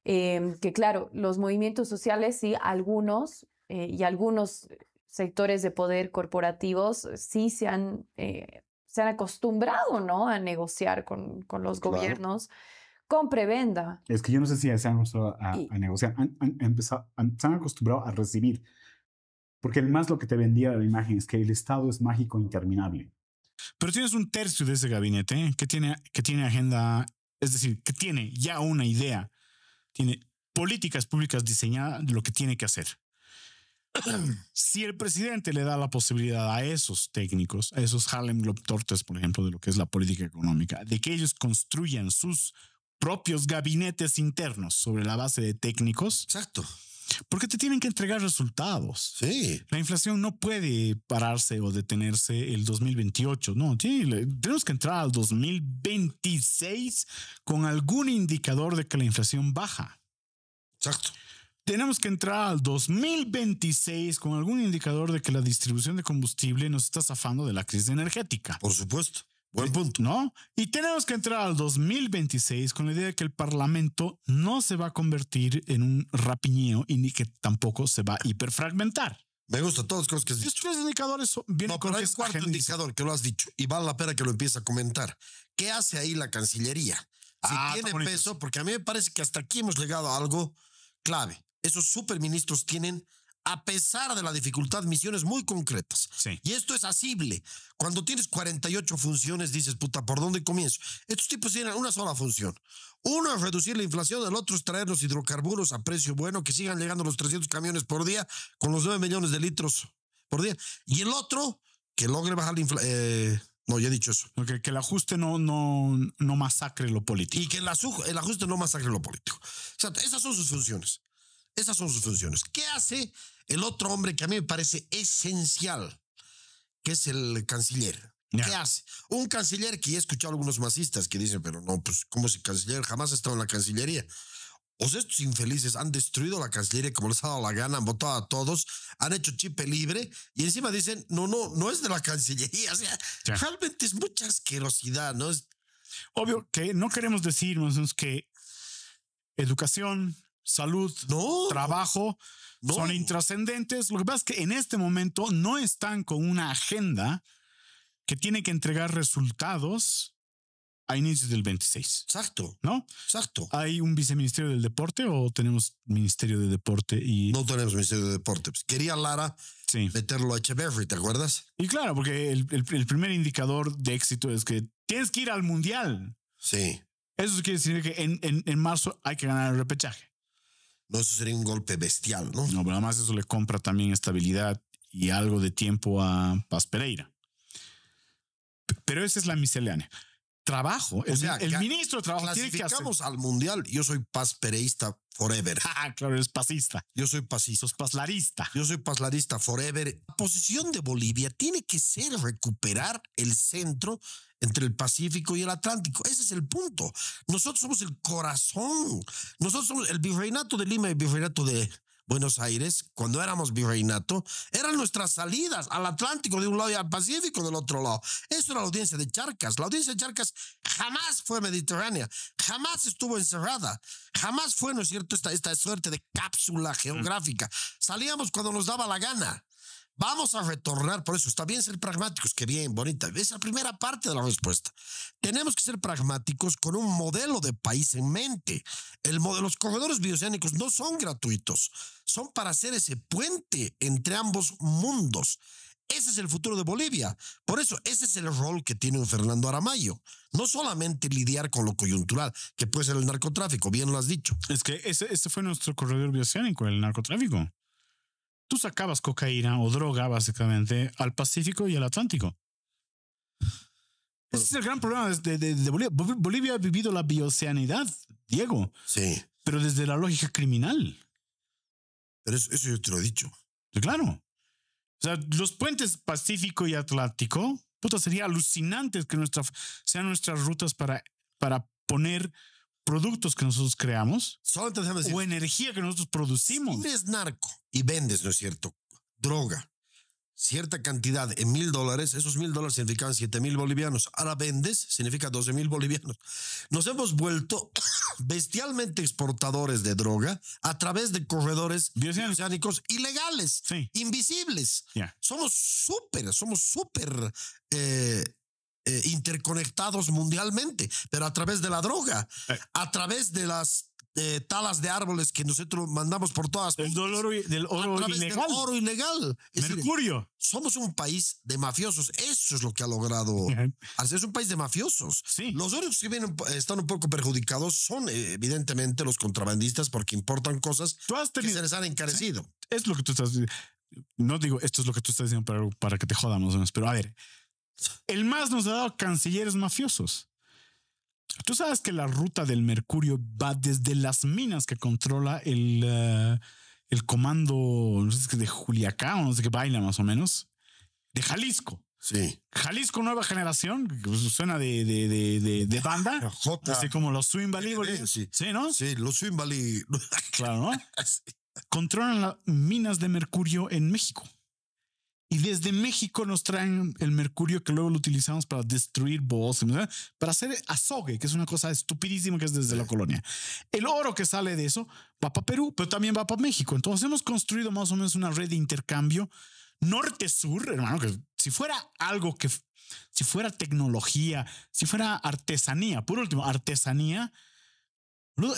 que claro, los movimientos sociales, sí, algunos y algunos sectores de poder corporativos sí se han acostumbrado, ¿no?, a negociar con los Claro. gobiernos con prebenda. Es que yo no sé si se han acostumbrado Y- a negociar, se han acostumbrado a recibir. Porque más lo que te vendía la imagen es que el Estado es mágico e interminable. Pero tienes un tercio de ese gabinete que tiene agenda, es decir, que tiene ya una idea, tiene políticas públicas diseñadas de lo que tiene que hacer. Si el presidente le da la posibilidad a esos técnicos, a esos Harlem Globetrotters, por ejemplo, de lo que es la política económica, de que ellos construyan sus propios gabinetes internos sobre la base de técnicos, Exacto. porque te tienen que entregar resultados. Sí. La inflación no puede pararse o detenerse el 2028. No, tenemos que entrar al 2026 con algún indicador de que la inflación baja. Exacto. Tenemos que entrar al 2026 con algún indicador de que la distribución de combustible nos está zafando de la crisis energética. Por supuesto. Buen punto. ¿No? Y tenemos que entrar al 2026 con la idea de que el Parlamento no se va a convertir en un rapiñeo y ni que tampoco se va a hiperfragmentar. Me gusta todas las cosas que has Estos dicho. tres indicadores vienen No, con pero lo hay que un es cuarto agenda. indicador que lo has dicho y vale la pena que lo empiece a comentar. ¿Qué hace ahí la Cancillería? Si Ah, tiene está bonito, peso, sí. porque a mí me parece que hasta aquí hemos llegado a algo clave. Esos superministros tienen, a pesar de la dificultad, misiones muy concretas. Sí. Y esto es asible. Cuando tienes 48 funciones, dices, puta, ¿por dónde comienzo? Estos tipos tienen una sola función. Uno es reducir la inflación, el otro es traer los hidrocarburos a precio bueno, que sigan llegando los 300 camiones por día con los 9 millones de litros por día. Y el otro, que logre bajar la inflación. No, ya he dicho eso. Que el ajuste no masacre lo político. Y que el ajuste no masacre lo político. O sea, esas son sus funciones. Esas son sus funciones. ¿Qué hace el otro hombre que a mí me parece esencial? Que es el canciller. Ya. ¿Qué hace? Un canciller que ya he escuchado a algunos masistas que dicen, pero no, pues, ¿cómo si canciller? Jamás ha estado en la Cancillería. O sea, estos infelices han destruido la Cancillería como les ha dado la gana, han votado a todos, han hecho chip libre y encima dicen, no es de la Cancillería. O sea, Ya. realmente es mucha asquerosidad, ¿no? Es, Obvio que no queremos decirnos que educación, salud, no, trabajo no. son intrascendentes. Lo que pasa es que en este momento no están con una agenda que tiene que entregar resultados a inicios del 26, Exacto, ¿no? exacto. ¿Hay un viceministerio del deporte o tenemos ministerio de deporte? No tenemos Ministerio de Deporte. Pues quería Lara Sí. meterlo a Echeverry, ¿te acuerdas? Y claro, porque el primer indicador de éxito es que tienes que ir al mundial. Sí. Eso quiere decir que en marzo hay que ganar el repechaje. No, eso sería un golpe bestial, ¿no? No, pero además eso le compra también estabilidad y algo de tiempo a Paz Pereira. Pero esa es la miscelánea. Trabajo, el ministro de Trabajo tiene que hacer. Clasificamos al Mundial. Yo soy pazpereísta forever. Ah, claro, eres pacista. Yo soy pacista. Sos pazlarista. Yo soy pazlarista forever. La posición de Bolivia tiene que ser recuperar el centro entre el Pacífico y el Atlántico. Ese es el punto. Nosotros somos el corazón. Nosotros somos el virreinato de Lima y el virreinato de Buenos Aires. Cuando éramos virreinato, eran nuestras salidas al Atlántico de un lado y al Pacífico del otro lado. Eso era la audiencia de Charcas. La audiencia de Charcas jamás fue mediterránea, jamás estuvo encerrada, jamás fue, ¿no es cierto?, esta suerte de cápsula geográfica. Salíamos cuando nos daba la gana. Vamos a retornar, por eso está bien ser pragmáticos, que bien, bonita. Es la primera parte de la respuesta. Tenemos que ser pragmáticos con un modelo de país en mente. Los corredores bioceánicos no son gratuitos, son para hacer ese puente entre ambos mundos. Ese es el futuro de Bolivia. Por eso, ese es el rol que tiene un Fernando Aramayo. No solamente lidiar con lo coyuntural, que puede ser el narcotráfico, bien lo has dicho. Es que ese fue nuestro corredor bioceánico, el narcotráfico. Tú sacabas cocaína o droga, básicamente, al Pacífico y al Atlántico. Ese es el gran problema de Bolivia. Bolivia ha vivido la bioceanidad, Diego, Sí, pero desde la lógica criminal. pero eso yo te lo he dicho. Claro. O sea, los puentes Pacífico y Atlántico, puta, sería alucinante que sean nuestras rutas para poner productos que nosotros creamos Solamente déjame decir, o energía que nosotros producimos. si eres narco y vendes, ¿no es cierto?, droga, cierta cantidad en $1,000, esos $1,000 significaban 7,000 bolivianos. Ahora vendes, significa 12,000 bolivianos. Nos hemos vuelto bestialmente exportadores de droga a través de corredores bioceánicos ilegales, Sí. invisibles. Ya. Somos súper interconectados mundialmente, pero a través de la droga, a través de las talas de árboles que nosotros mandamos por todas Del oro a través del ilegal. oro ilegal. Es decir, Mercurio. somos un país de mafiosos. Eso es lo que ha logrado. Es un país de mafiosos. Sí. Los únicos que están un poco perjudicados son evidentemente los contrabandistas porque importan cosas Tú has que tenido. se les han encarecido. Es lo que tú estás. No digo esto es lo que tú estás diciendo para que te jodamos, pero a ver. El MAS nos ha dado cancilleres mafiosos. Tú sabes que la ruta del mercurio va desde las minas que controla el comando, no sé, de Juliacán o no sé qué baila más o menos, de Jalisco. Sí. Jalisco Nueva Generación, que suena de banda, J. así como los Swing Valley, Sí. sí, ¿no? Sí, los Swimbali. Claro, ¿no? Controlan las minas de mercurio en México. Y desde México nos traen el mercurio que luego lo utilizamos para destruir bosques, ¿no? Para hacer azogue, que es una cosa estupidísima que es desde la colonia. El oro que sale de eso va para Perú, pero también va para México. Entonces hemos construido más o menos una red de intercambio norte-sur, hermano, que si fuera algo que, si fuera tecnología, si fuera artesanía, por último, artesanía,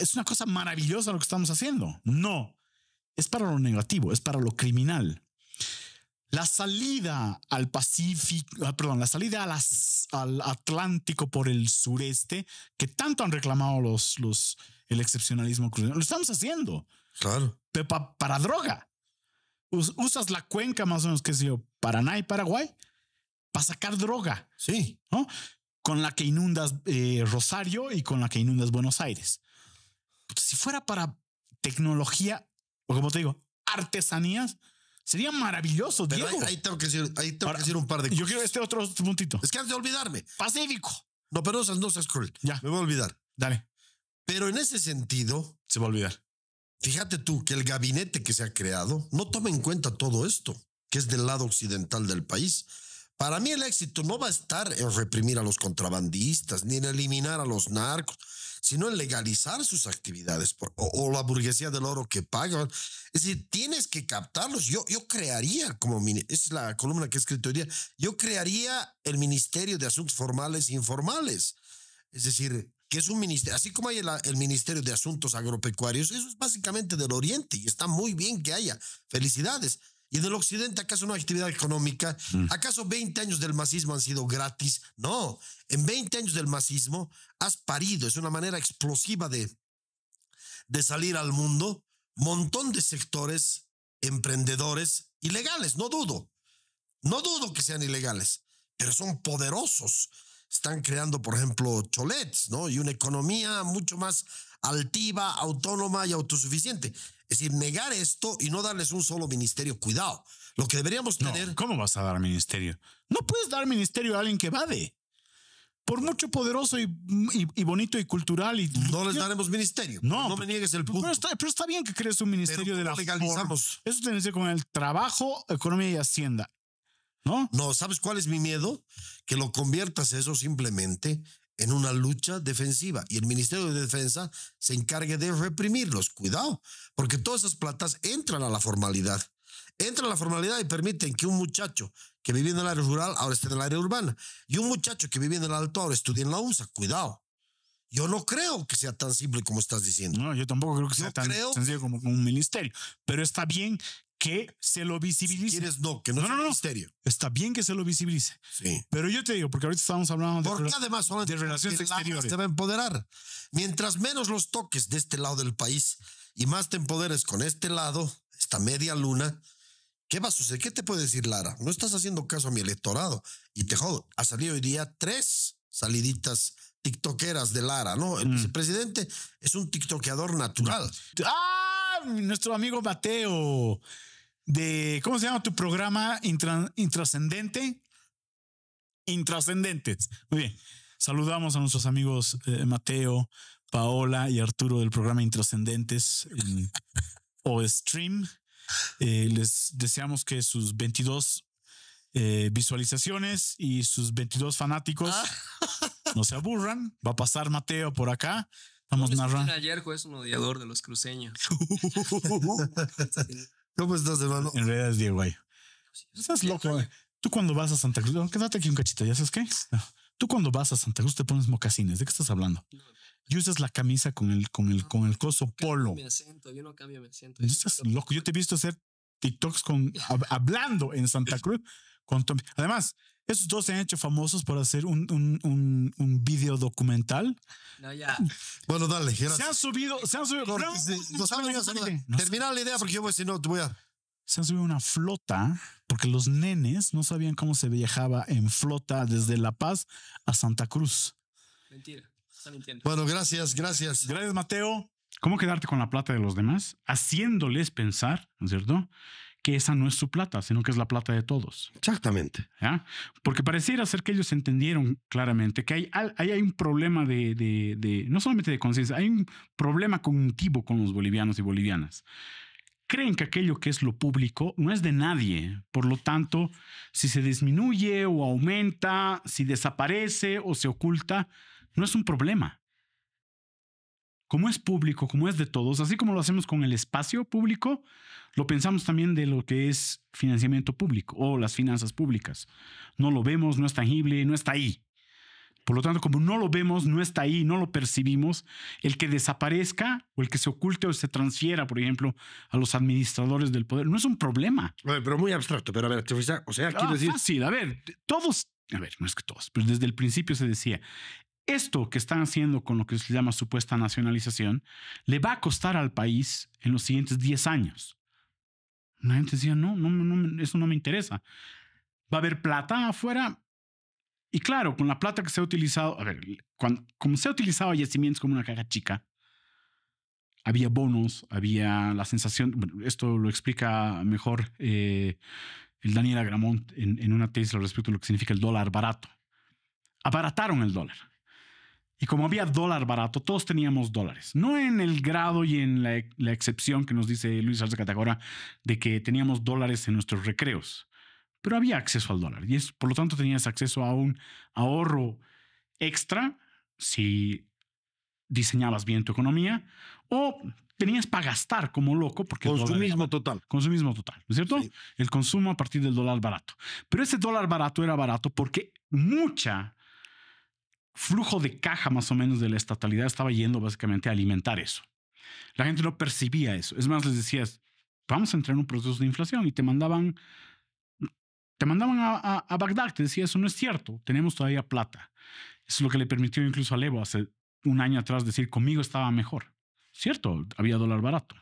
es una cosa maravillosa lo que estamos haciendo. No, es para lo negativo, es para lo criminal. La salida al Pacífico, perdón, la salida al Atlántico por el sureste, que tanto han reclamado el excepcionalismo cruceño, lo estamos haciendo. Claro. Pero para droga. Usas la cuenca más o menos, que sé yo, Paraná y Paraguay, para sacar droga, Sí. ¿no? Con la que inundas Rosario y con la que inundas Buenos Aires. Si fuera para tecnología, o como te digo, artesanías, sería maravilloso, Pero Diego. ahí tengo que decir un par de cosas. Yo quiero este otro puntito. Es que antes de olvidarme. Pacífico. No, pero no seas cruel. Ya. Me voy a olvidar. Dale. Pero en ese sentido, Se va a olvidar. fíjate tú que el gabinete que se ha creado no toma en cuenta todo esto, que es del lado occidental del país. Para mí el éxito no va a estar en reprimir a los contrabandistas ni en eliminar a los narcos, sino en legalizar sus actividades o la burguesía del oro que pagan. Es decir, tienes que captarlos. Yo crearía, es la columna que he escrito hoy día, yo crearía el Ministerio de Asuntos Formales e Informales. Es decir, que es un ministerio, así como hay el Ministerio de Asuntos Agropecuarios, eso es básicamente del Oriente y está muy bien que haya. Felicidades. ¿Y del Occidente acaso no hay actividad económica? ¿Acaso 20 años del masismo han sido gratis? No, en 20 años del masismo has parido, es una manera explosiva de salir al mundo, montón de sectores emprendedores ilegales, no dudo que sean ilegales, pero son poderosos. Están creando, por ejemplo, cholets, ¿no? Y una economía mucho más altiva, autónoma y autosuficiente. Es decir, negar esto y no darles un solo ministerio. Cuidado. Lo que deberíamos tener... No, ¿cómo vas a dar ministerio? No puedes dar ministerio a alguien que evade. Por mucho poderoso y bonito y cultural. No les daremos ministerio. No me niegues el punto. Pero está bien que crees un ministerio de la legalizamos. Eso tiene que ser con el trabajo, economía y hacienda. ¿No? No, ¿sabes cuál es mi miedo? Que lo conviertas eso simplemente en una lucha defensiva y el Ministerio de Defensa se encargue de reprimirlos. Cuidado, porque todas esas platas entran a la formalidad. Entra la formalidad y permiten que un muchacho que vivía en el área rural ahora esté en el área urbana y un muchacho que vivía en el alto ahora estudie en la UNSA. Cuidado. Yo no creo que sea tan simple como estás diciendo. No, yo tampoco creo que sea tan sencillo como un ministerio. Pero está bien que se lo visibilice. Si quieres, no, que no, sea un ministerio. Está bien que se lo visibilice. Sí. Pero yo te digo, porque ahorita estamos hablando Porque además de relaciones exteriores. Te va a empoderar. Mientras menos los toques de este lado del país y más te empoderes con este lado, esta media luna, ¿qué va a suceder? ¿Qué te puede decir Lara? No estás haciendo caso a mi electorado. Y te jodo. Ha salido hoy día 3 saliditas tiktokeras de Lara, ¿no? El vicepresidente es un tiktokeador natural. ¡Ah! Nuestro amigo Mateo. ¿Cómo se llama tu programa? Intrascendente. Intrascendentes. Muy bien. Saludamos a nuestros amigos Mateo, Paola y Arturo del programa Intrascendentes o Stream. Les deseamos que sus 22 visualizaciones y sus 22 fanáticos no se aburran. Va a pasar Mateo por acá. Vamos narrando. Ayer es un odiador de los cruceños. ¿Cómo estás, hermano? En realidad es Diego ahí. Estás loco. Tú cuando vas a Santa Cruz, quédate aquí un cachito, ¿ya sabes qué? Tú cuando vas a Santa Cruz te pones mocasines. ¿De qué estás hablando? Y usas la camisa con el coso polo. Yo no cambio mi acento. Estás loco. Yo te he visto hacer TikToks hablando en Santa Cruz. Además, esos dos se han hecho famosos por hacer un video documental. No, ya. Bueno, dale. Gracias. Se han subido. Termina la idea porque yo voy, si no, te voy a... Se han subido una flota porque los nenes no sabían cómo se viajaba en flota desde La Paz a Santa Cruz. Mentira. Está mintiendo. Bueno, gracias. Gracias, Mateo. ¿Cómo quedarte con la plata de los demás? Haciéndoles pensar, ¿no es cierto?, que esa no es su plata, sino que es la plata de todos. Exactamente. ¿Ya? Porque pareciera ser que ellos entendieron claramente que hay un problema no solamente de conciencia, hay un problema cognitivo con los bolivianos y bolivianas. Creen que aquello que es lo público no es de nadie. Por lo tanto, si se disminuye o aumenta, si desaparece o se oculta, no es un problema. Como es público, como es de todos, así como lo hacemos con el espacio público, lo pensamos también de lo que es financiamiento público o las finanzas públicas. No lo vemos, no es tangible, no está ahí. Por lo tanto, como no lo vemos, no está ahí, no lo percibimos, el que desaparezca o el que se oculte o se transfiera, por ejemplo, a los administradores del poder, no es un problema. Pero muy abstracto. Pero a ver, o sea, quiero decir... Fácil, a ver, no es que todos, pero desde el principio se decía, esto que están haciendo con lo que se llama supuesta nacionalización, le va a costar al país en los siguientes 10 años. La gente decía, no, eso no me interesa. Va a haber plata afuera. Y claro, con la plata que se ha utilizado, a ver, como se ha utilizado a yacimientos como una caja chica, había bonos, había la sensación, bueno, esto lo explica mejor el Daniel Agramont en una tesis respecto a lo que significa el dólar barato. Abarataron el dólar. Y como había dólar barato, todos teníamos dólares. No en el grado y en la excepción que nos dice Luis Arce Catagora de que teníamos dólares en nuestros recreos. Pero había acceso al dólar. Y por lo tanto tenías acceso a un ahorro extra si diseñabas bien tu economía o tenías para gastar como loco. Porque consumismo total. Consumismo total, ¿no es cierto? Sí. El consumo a partir del dólar barato. Pero ese dólar barato era barato porque mucha flujo de caja más o menos de la estatalidad estaba yendo básicamente a alimentar eso. La gente no percibía eso. Es más, les decías, vamos a entrar en un proceso de inflación y te mandaban a Bagdad. Te decía, eso no es cierto, tenemos todavía plata. Eso es lo que le permitió incluso a Levo hace un año atrás decir, conmigo estaba mejor. Cierto, había dólar barato.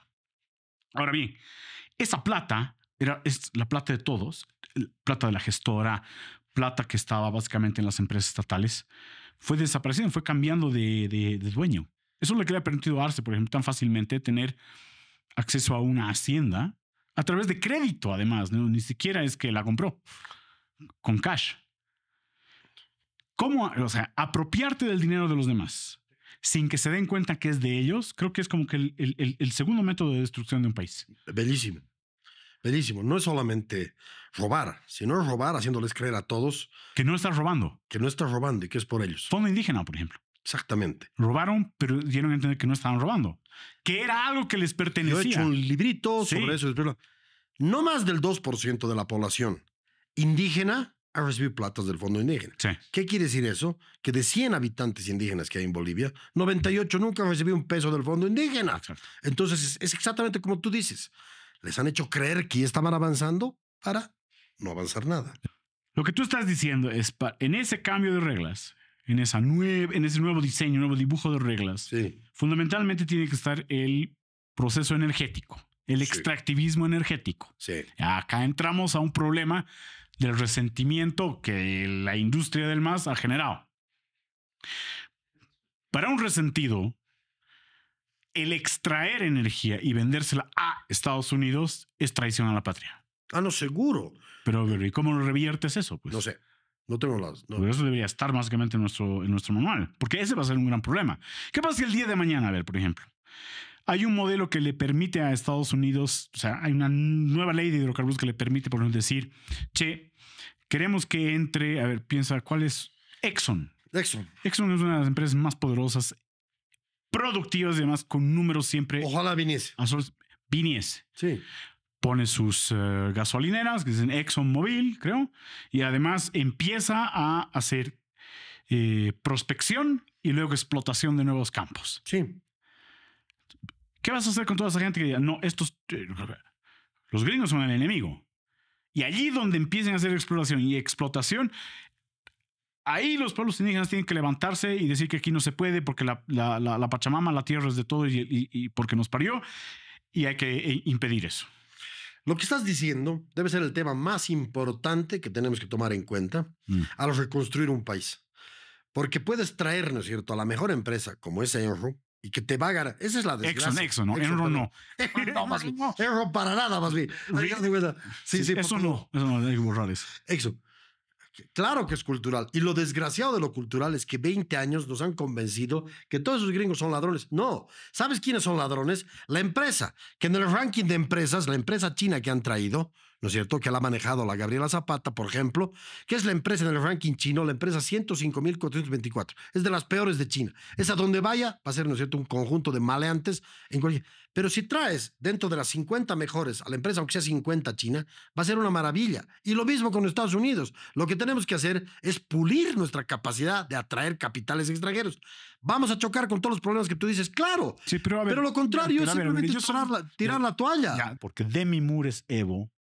Ahora bien, esa plata es la plata de todos, plata de la gestora, plata que estaba básicamente en las empresas estatales, fue desapareciendo, fue cambiando de dueño. Eso le ha permitido a Arce, por ejemplo, tan fácilmente tener acceso a una hacienda a través de crédito, además, ¿no? Ni siquiera es que la compró con cash. ¿Cómo? O sea, apropiarte del dinero de los demás sin que se den cuenta que es de ellos, creo que es como que el segundo método de destrucción de un país. Bellísimo. Bellísimo. No es solamente robar, sino robar haciéndoles creer a todos que no estás robando. Que no estás robando y que es por ellos. Fondo indígena, por ejemplo. Exactamente. Robaron, pero dieron a entender que no estaban robando. Que era algo que les pertenecía. Yo he hecho un librito sobre eso. no más del 2% de la población indígena ha recibido platas del Fondo Indígena. Sí. ¿Qué quiere decir eso? Que de 100 habitantes indígenas que hay en Bolivia, 98 nunca han recibido un peso del Fondo Indígena. Exacto. Entonces es exactamente como tú dices. Les han hecho creer que ya estaban avanzando para no avanzar nada. Lo que tú estás diciendo es, en ese cambio de reglas, en ese nuevo diseño, nuevo dibujo de reglas, Sí. fundamentalmente tiene que estar el proceso energético, el Sí. extractivismo energético. Sí. Acá entramos a un problema del resentimiento que la industria del MAS ha generado. Para un resentido, el extraer energía y vendérsela a Estados Unidos es traición a la patria. Ah, no, seguro. Pero ¿y cómo reviertes eso? Pues? No sé. No tengo las... no. Por eso debería estar básicamente en nuestro manual, porque ese va a ser un gran problema. ¿Qué pasa si el día de mañana, a ver, por ejemplo, hay un modelo que le permite a Estados Unidos, o sea, hay una nueva ley de hidrocarburos que le permite, por ejemplo, decir, che, queremos que entre, a ver, piensa, ¿cuál es? Exxon. Exxon. Exxon es una de las empresas más poderosas, productivas y además con números siempre... Ojalá viniese. Viniese. Sí. Pone sus gasolineras, que dicen ExxonMobil, creo, y además empieza a hacer prospección y luego explotación de nuevos campos. Sí. ¿Qué vas a hacer con toda esa gente que diga, no, los gringos son el enemigo? Y allí donde empiecen a hacer exploración y explotación, ahí los pueblos indígenas tienen que levantarse y decir que aquí no se puede porque la Pachamama, la tierra es de todo y porque nos parió, y hay que impedir eso. Lo que estás diciendo debe ser el tema más importante que tenemos que tomar en cuenta al reconstruir un país. Porque puedes traer, ¿no es cierto?, a la mejor empresa como es Enro y que te va a ganar. Esa es la desgracia. Exxon, ¿no? Enro no. No, más bien. Enro para nada, más bien. Sí, sí, eso no, hay que borrar eso. Exxon. Claro que es cultural. Y lo desgraciado de lo cultural es que 20 años nos han convencido que todos esos gringos son ladrones. No. ¿Sabes quiénes son ladrones? La empresa. Que en el ranking de empresas, la empresa china que han traído, ¿no es cierto?, que la ha manejado la Gabriela Zapata, por ejemplo, que es la empresa en el ranking chino, la empresa 105.424. Es de las peores de China. Es a donde vaya, va a ser, ¿no es cierto?, un conjunto de maleantes en cualquier... Pero si traes dentro de las 50 mejores a la empresa, aunque sea 50 China, va a ser una maravilla. Y lo mismo con Estados Unidos. Lo que tenemos que hacer es pulir nuestra capacidad de atraer capitales extranjeros. Vamos a chocar con todos los problemas que tú dices, claro. Sí, pero, a ver, pero lo contrario es a ver, simplemente yo tirar la toalla. Ya, porque Demi Moore es Evo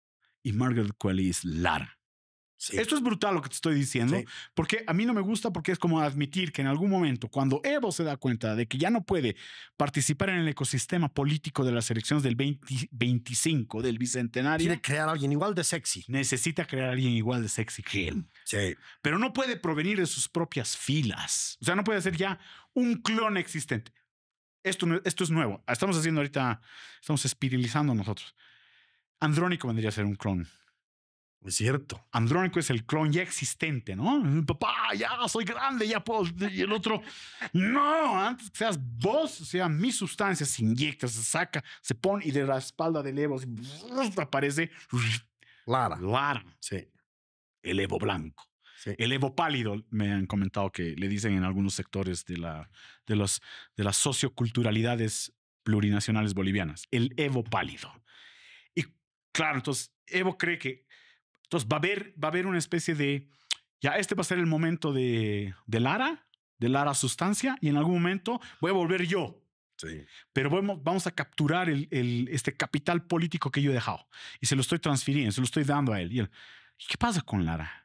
y Margaret Qualley es Lara. Sí. Esto es brutal lo que te estoy diciendo, Sí. porque a mí no me gusta, porque es como admitir que en algún momento, cuando Evo se da cuenta de que ya no puede participar en el ecosistema político de las elecciones del 2025, del bicentenario, Quiere crear a alguien igual de sexy. necesita crear a alguien igual de sexy que él. Sí. Pero no puede provenir de sus propias filas. O sea, no puede ser ya un clon existente. Esto es nuevo. Estamos haciendo ahorita, estamos espiralizando nosotros. Andrónico vendría a ser un clon. Es cierto. Andrónico es el clon ya existente, ¿no? Papá, ya soy grande, ya puedo. Y el otro, no, antes que seas vos, o sea, mi sustancia se inyecta, se saca, se pone y de la espalda del Evo aparece Lara. Sí. el Evo blanco. Sí. El Evo pálido, me han comentado que le dicen en algunos sectores de las socioculturalidades plurinacionales bolivianas. El Evo pálido. Y claro, entonces Evo cree que entonces va a haber una especie de, ya este va a ser el momento de Lara sustancia, y en algún momento voy a volver yo. Sí. Pero vamos a capturar este capital político que yo he dejado. Y se lo estoy transfiriendo, se lo estoy dando a él. ¿Y qué pasa con Lara?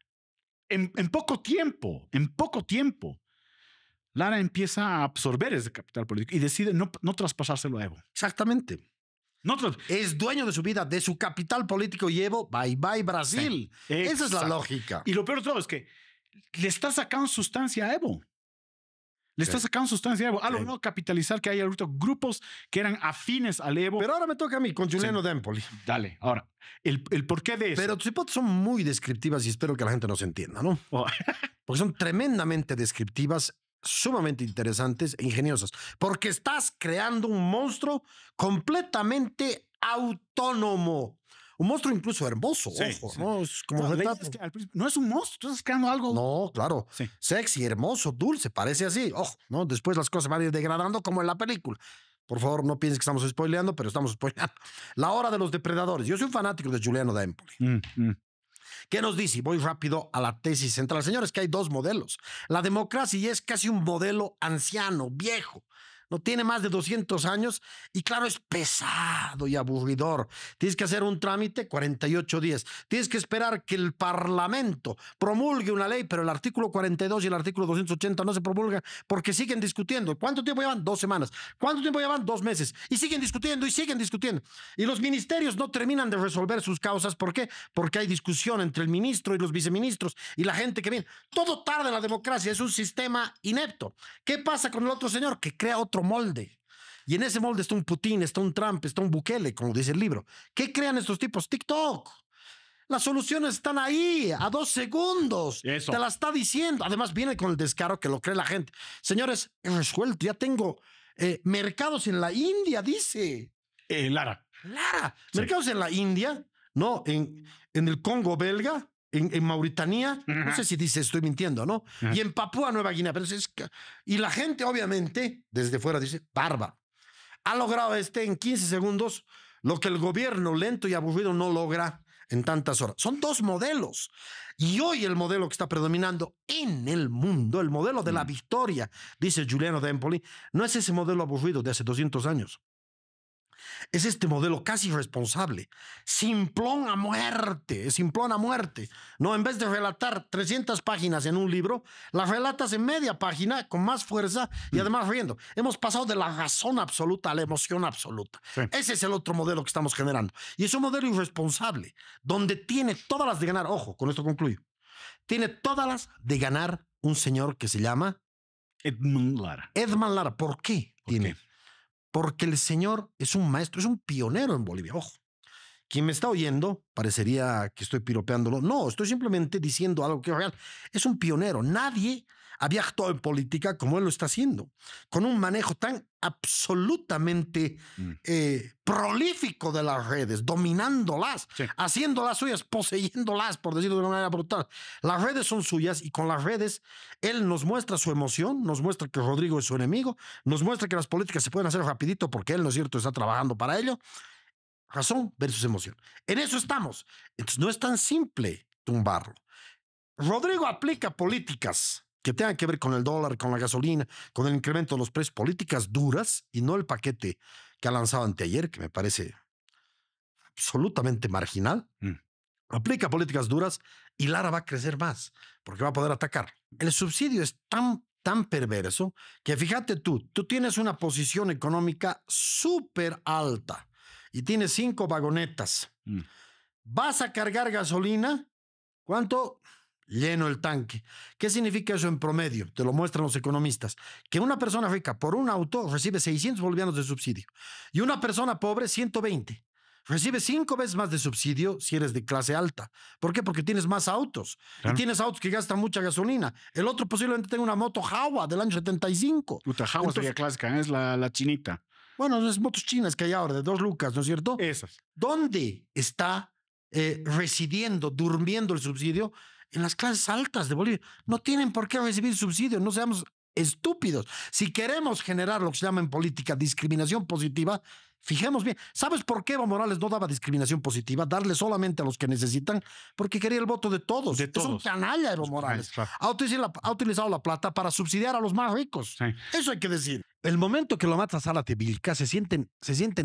En poco tiempo, Lara empieza a absorber ese capital político y decide no traspasárselo a Evo. Exactamente. Es dueño de su vida, de su capital político, y Evo, bye bye Brasil. Sí, esa es la exacto. lógica. Y lo peor de todo es que le está sacando sustancia a Evo. Le está sacando sustancia a Evo. Ha logrado capitalizar que hay ahorita grupos que eran afines al Evo. Pero ahora me toca a mí, con Juliano D'Empoli. Dale, ahora, el porqué de eso. Pero tus hipótesis son muy descriptivas y espero que la gente nos entienda, ¿no? Oh. Porque son tremendamente descriptivas, sumamente interesantes e ingeniosas. Porque estás creando un monstruo completamente autónomo. Un monstruo incluso hermoso, Sí, ojo, sí. ¿no? Es como No, la idea retrato. es que al principio no es un monstruo, tú estás creando algo. No, claro. Sí. Sexy, hermoso, dulce, parece así. Ojo, ¿no? Después las cosas van a ir degradando como en la película. Por favor, no pienses que estamos spoileando, pero estamos spoileando. La hora de los depredadores. Yo soy un fanático de Giuliano da Empoli. ¿Qué nos dice? Voy rápido a la tesis central. Señores, que hay dos modelos. La democracia ya es casi un modelo anciano, viejo. No tiene más de 200 años y claro, es pesado y aburridor. Tienes que hacer un trámite 48 días. Tienes que esperar que el Parlamento promulgue una ley, pero el artículo 42 y el artículo 280 no se promulgan porque siguen discutiendo. ¿Cuánto tiempo llevan? 2 semanas. ¿Cuánto tiempo llevan? 2 meses. Y siguen discutiendo y siguen discutiendo. Y los ministerios no terminan de resolver sus causas. ¿Por qué? Porque hay discusión entre el ministro y los viceministros y la gente que viene. Todo tarda en la democracia. Es un sistema inepto. ¿Qué pasa con el otro señor? Que crea otro molde. Y en ese molde está un Putin, está un Trump, está un Bukele, como dice el libro. ¿Qué crean estos tipos? TikTok. Las soluciones están ahí, a 2 segundos. Eso. Te la está diciendo. Además, viene con el descaro que lo cree la gente. Señores, he resuelto. Ya tengo mercados en la India, dice. Lara. Lara. Sí. Mercados en la India, ¿no? En el Congo belga. En Mauritania, no sé si dice, estoy mintiendo, ¿no? Y en Papúa Nueva Guinea. Pero y la gente, obviamente, desde fuera dice, bárbaro. Ha logrado en 15 segundos lo que el gobierno lento y aburrido no logra en tantas horas. Son 2 modelos. Y hoy el modelo que está predominando en el mundo, el modelo de la victoria, dice Giuliano da Empoli, no es ese modelo aburrido de hace 200 años. Es este modelo casi irresponsable, simplón a muerte, simplón a muerte. No, en vez de relatar 300 páginas en un libro, las relatas en media página con más fuerza y además riendo. Hemos pasado de la razón absoluta a la emoción absoluta. Sí. Ese es el otro modelo que estamos generando. Y es un modelo irresponsable, donde tiene todas las de ganar. Ojo, con esto concluyo. Tiene todas las de ganar un señor que se llama Edmund Lara. Edmund Lara. ¿Por qué? ¿Por Tiene. qué? Porque el señor es un maestro, es un pionero en Bolivia. Ojo, quien me está oyendo parecería que estoy piropeándolo. No, estoy simplemente diciendo algo que es real. Es un pionero. Nadie había actuado en política como él lo está haciendo, con un manejo tan absolutamente prolífico de las redes, dominándolas, Sí. haciéndolas suyas, poseyéndolas, por decirlo de una manera brutal. Las redes son suyas y con las redes él nos muestra su emoción, nos muestra que Rodrigo es su enemigo, nos muestra que las políticas se pueden hacer rapidito porque él, ¿no es cierto?, está trabajando para ello. Razón versus emoción. En eso estamos. Entonces no es tan simple tumbarlo. Rodrigo aplica políticas que tengan que ver con el dólar, con la gasolina, con el incremento de los precios, políticas duras y no el paquete que ha lanzado anteayer, que me parece absolutamente marginal. Aplica políticas duras y Lara va a crecer más porque va a poder atacar. El subsidio es tan perverso que fíjate tú tienes una posición económica súper alta y tienes 5 vagonetas. Vas a cargar gasolina, ¿cuánto? Lleno el tanque. ¿Qué significa eso en promedio? Te lo muestran los economistas. Que una persona rica por un auto recibe 600 bolivianos de subsidio y una persona pobre 120. Recibe 5 veces más de subsidio si eres de clase alta. ¿Por qué? Porque tienes más autos. Claro. Y tienes autos que gastan mucha gasolina. El otro posiblemente tenga una moto Jawa del año 75. Puta, Jawa sería clásica, es la chinita. Bueno, esas motos chinas que hay ahora de 2 lucas, ¿no es cierto? Esas. ¿Dónde está residiendo, durmiendo el subsidio? En las clases altas de Bolivia. No tienen por qué recibir subsidio, no seamos estúpidos. Si queremos generar lo que se llama en política discriminación positiva, fijemos bien. ¿Sabes por qué Evo Morales no daba discriminación positiva? Darle solamente a los que necesitan, porque quería el voto de todos. De Es un todos. canalla Evo Morales. Claro. Ha utilizado la plata para subsidiar a los más ricos. Sí. Eso hay que decir. El momento que lo mata Zárate Vilca, se sienten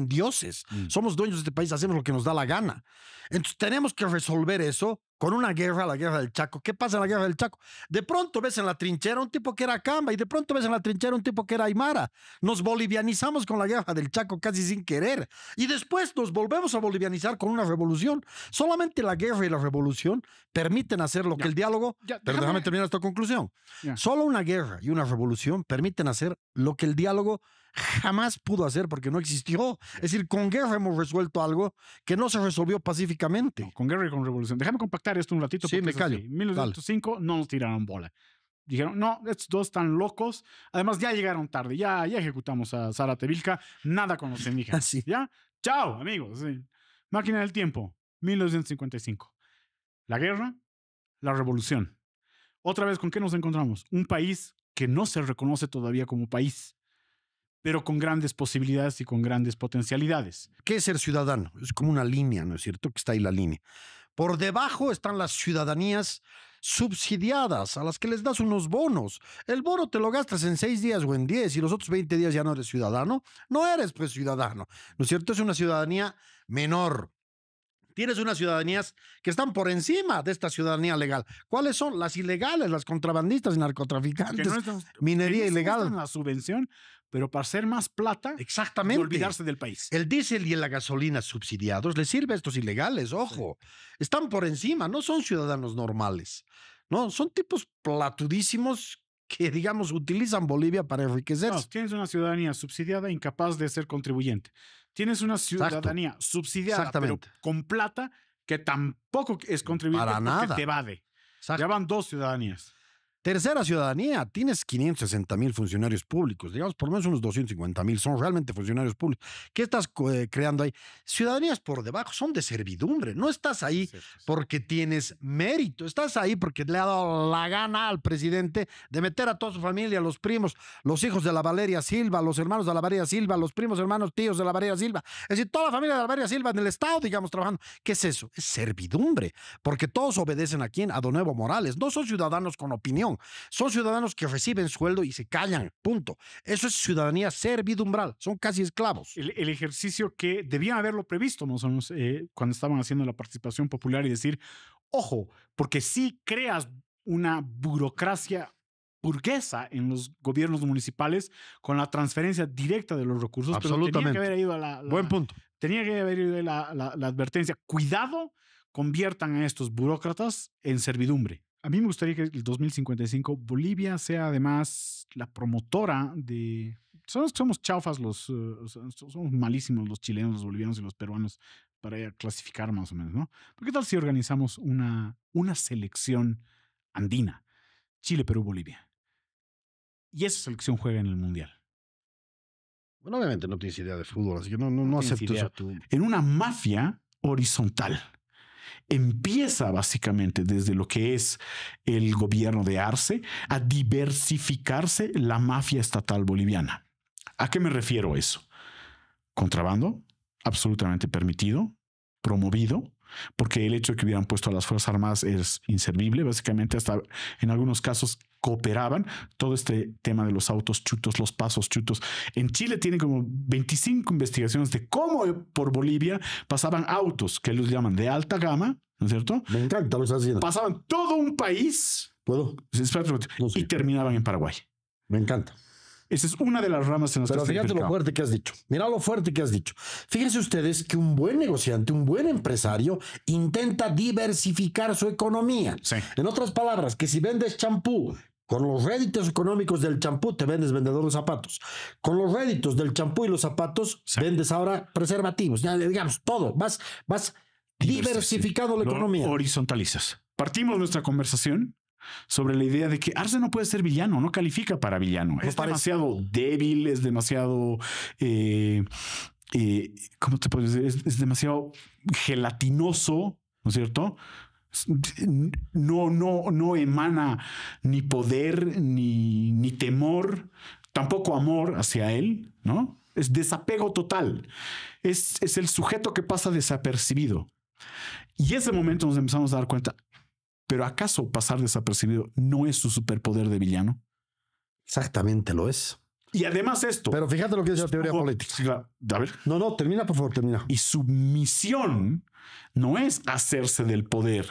dioses. Somos dueños de este país, hacemos lo que nos da la gana. Entonces tenemos que resolver eso con una guerra, la guerra del Chaco. ¿Qué pasa en la guerra del Chaco? De pronto ves en la trinchera un tipo que era Camba y de pronto ves en la trinchera un tipo que era Aymara. Nos bolivianizamos con la guerra del Chaco casi sin querer. Y después nos volvemos a bolivianizar con una revolución. Solamente la guerra y la revolución permiten hacer lo que el diálogo... Pero déjame terminar esta conclusión. Ya. Solo una guerra y una revolución permiten hacer lo que el diálogo jamás pudo hacer porque no existió. Es decir, con guerra hemos resuelto algo que no se resolvió pacíficamente. No, con guerra y con revolución. Déjame compactar esto un ratito. Sí, porque me es callo. así. 1905 no nos tiraron bola. Dijeron, no, estos dos están locos. Además, ya llegaron tarde. Ya ejecutamos a Zárate Vilca. Nada con los indígenas. Así. ¿Ya? Chao, amigos. Sí. Máquina del tiempo. 1955. La guerra, la revolución. Otra vez, ¿con qué nos encontramos? Un país que no se reconoce todavía como país. pero con grandes posibilidades y con grandes potencialidades. ¿Qué es ser ciudadano? Es como una línea, ¿no es cierto? Que está ahí la línea. Por debajo están las ciudadanías subsidiadas, a las que les das unos bonos. El bono te lo gastas en 6 días o en 10 y los otros 20 días ya no eres ciudadano. No eres pues ciudadano, ¿no es cierto? Es una ciudadanía menor. Tienes unas ciudadanías que están por encima de esta ciudadanía legal. ¿Cuáles son? Las ilegales, las contrabandistas y narcotraficantes, minería ilegal. La subvención, pero para hacer más plata Exactamente. y olvidarse del país. El diésel y la gasolina subsidiados les sirve a estos ilegales, ojo. Están por encima, no son ciudadanos normales. No, son tipos platudísimos que, digamos, utilizan Bolivia para enriquecerse. No, tienes una ciudadanía subsidiada incapaz de ser contribuyente. Tienes una ciudadanía subsidiada, pero Exactamente. con plata que tampoco es contribuyente Para porque nada. te evade. Exacto. Ya van 2 ciudadanías. Tercera ciudadanía, tienes 560,000 funcionarios públicos, digamos por lo menos unos 250,000 son realmente funcionarios públicos. ¿Qué estás creando ahí? Ciudadanías por debajo son de servidumbre, no estás ahí porque tienes mérito, estás ahí porque le ha dado la gana al presidente de meter a toda su familia, los primos, los hijos de la Valeria Silva, los hermanos de la Valeria Silva, los primos, hermanos, tíos de la Valeria Silva, es decir, toda la familia de la Valeria Silva en el Estado, digamos, trabajando. ¿Qué es eso? Es servidumbre, porque todos obedecen a quién, a Don Evo Morales, no son ciudadanos con opinión. Son ciudadanos que reciben sueldo y se callan, punto. Eso es ciudadanía servidumbral, son casi esclavos. El ejercicio que debían haberlo previsto, más o menos, cuando estaban haciendo la participación popular y decir, ojo, porque si creas una burocracia burguesa en los gobiernos municipales con la transferencia directa de los recursos, pero tenía que haber ido a la Buen punto. Tenía que haber ido la advertencia. Cuidado, conviertan a estos burócratas en servidumbre. A mí me gustaría que el 2055 Bolivia sea además la promotora de... Somos chaufas, somos malísimos los chilenos, los bolivianos y los peruanos para clasificar más o menos, ¿no? ¿Pero qué tal si organizamos una selección andina? Chile, Perú, Bolivia. Y esa selección juega en el Mundial. Bueno, obviamente no tienes idea de fútbol, así que no acepto eso. En una mafia horizontal. Empieza básicamente desde lo que es el gobierno de Arce a diversificarse la mafia estatal boliviana. ¿A qué me refiero eso? Contrabando, absolutamente permitido, promovido, porque el hecho de que hubieran puesto a las Fuerzas Armadas es inservible. Básicamente hasta en algunos casos cooperaban. Todo este tema de los autos chutos, los pasos chutos. En Chile tienen como 25 investigaciones de cómo por Bolivia pasaban autos que ellos llaman de alta gama, ¿no es cierto? Me encanta lo que estás haciendo. Pasaban todo un país ¿Puedo? No sé. y terminaban en Paraguay. Me encanta. Esa es una de las ramas en las Pero que fíjate lo fuerte que has dicho. Mira lo fuerte que has dicho. Fíjense ustedes que un buen negociante, un buen empresario intenta diversificar su economía. Sí. En otras palabras, que si vendes champú, con los réditos económicos del champú te vendes vendedor de zapatos. Con los réditos del champú y los zapatos vendes ahora preservativos. Ya digamos todo. Vas diversificando la economía. Horizontalizas. Partimos nuestra conversación sobre la idea de que Arce no puede ser villano, no califica para villano. Es demasiado débil, es demasiado... ¿cómo te puedes decir? Es demasiado gelatinoso, ¿no es cierto? No emana ni poder, ni temor, tampoco amor hacia él, ¿no? Es desapego total. Es el sujeto que pasa desapercibido. Y ese momento nos empezamos a dar cuenta, ¿pero acaso pasar desapercibido no es su superpoder de villano? Exactamente lo es. Y además esto... Pero fíjate lo que dice la teoría política. Sí, claro. A ver. No, termina, por favor, termina. Y su misión no es hacerse del poder,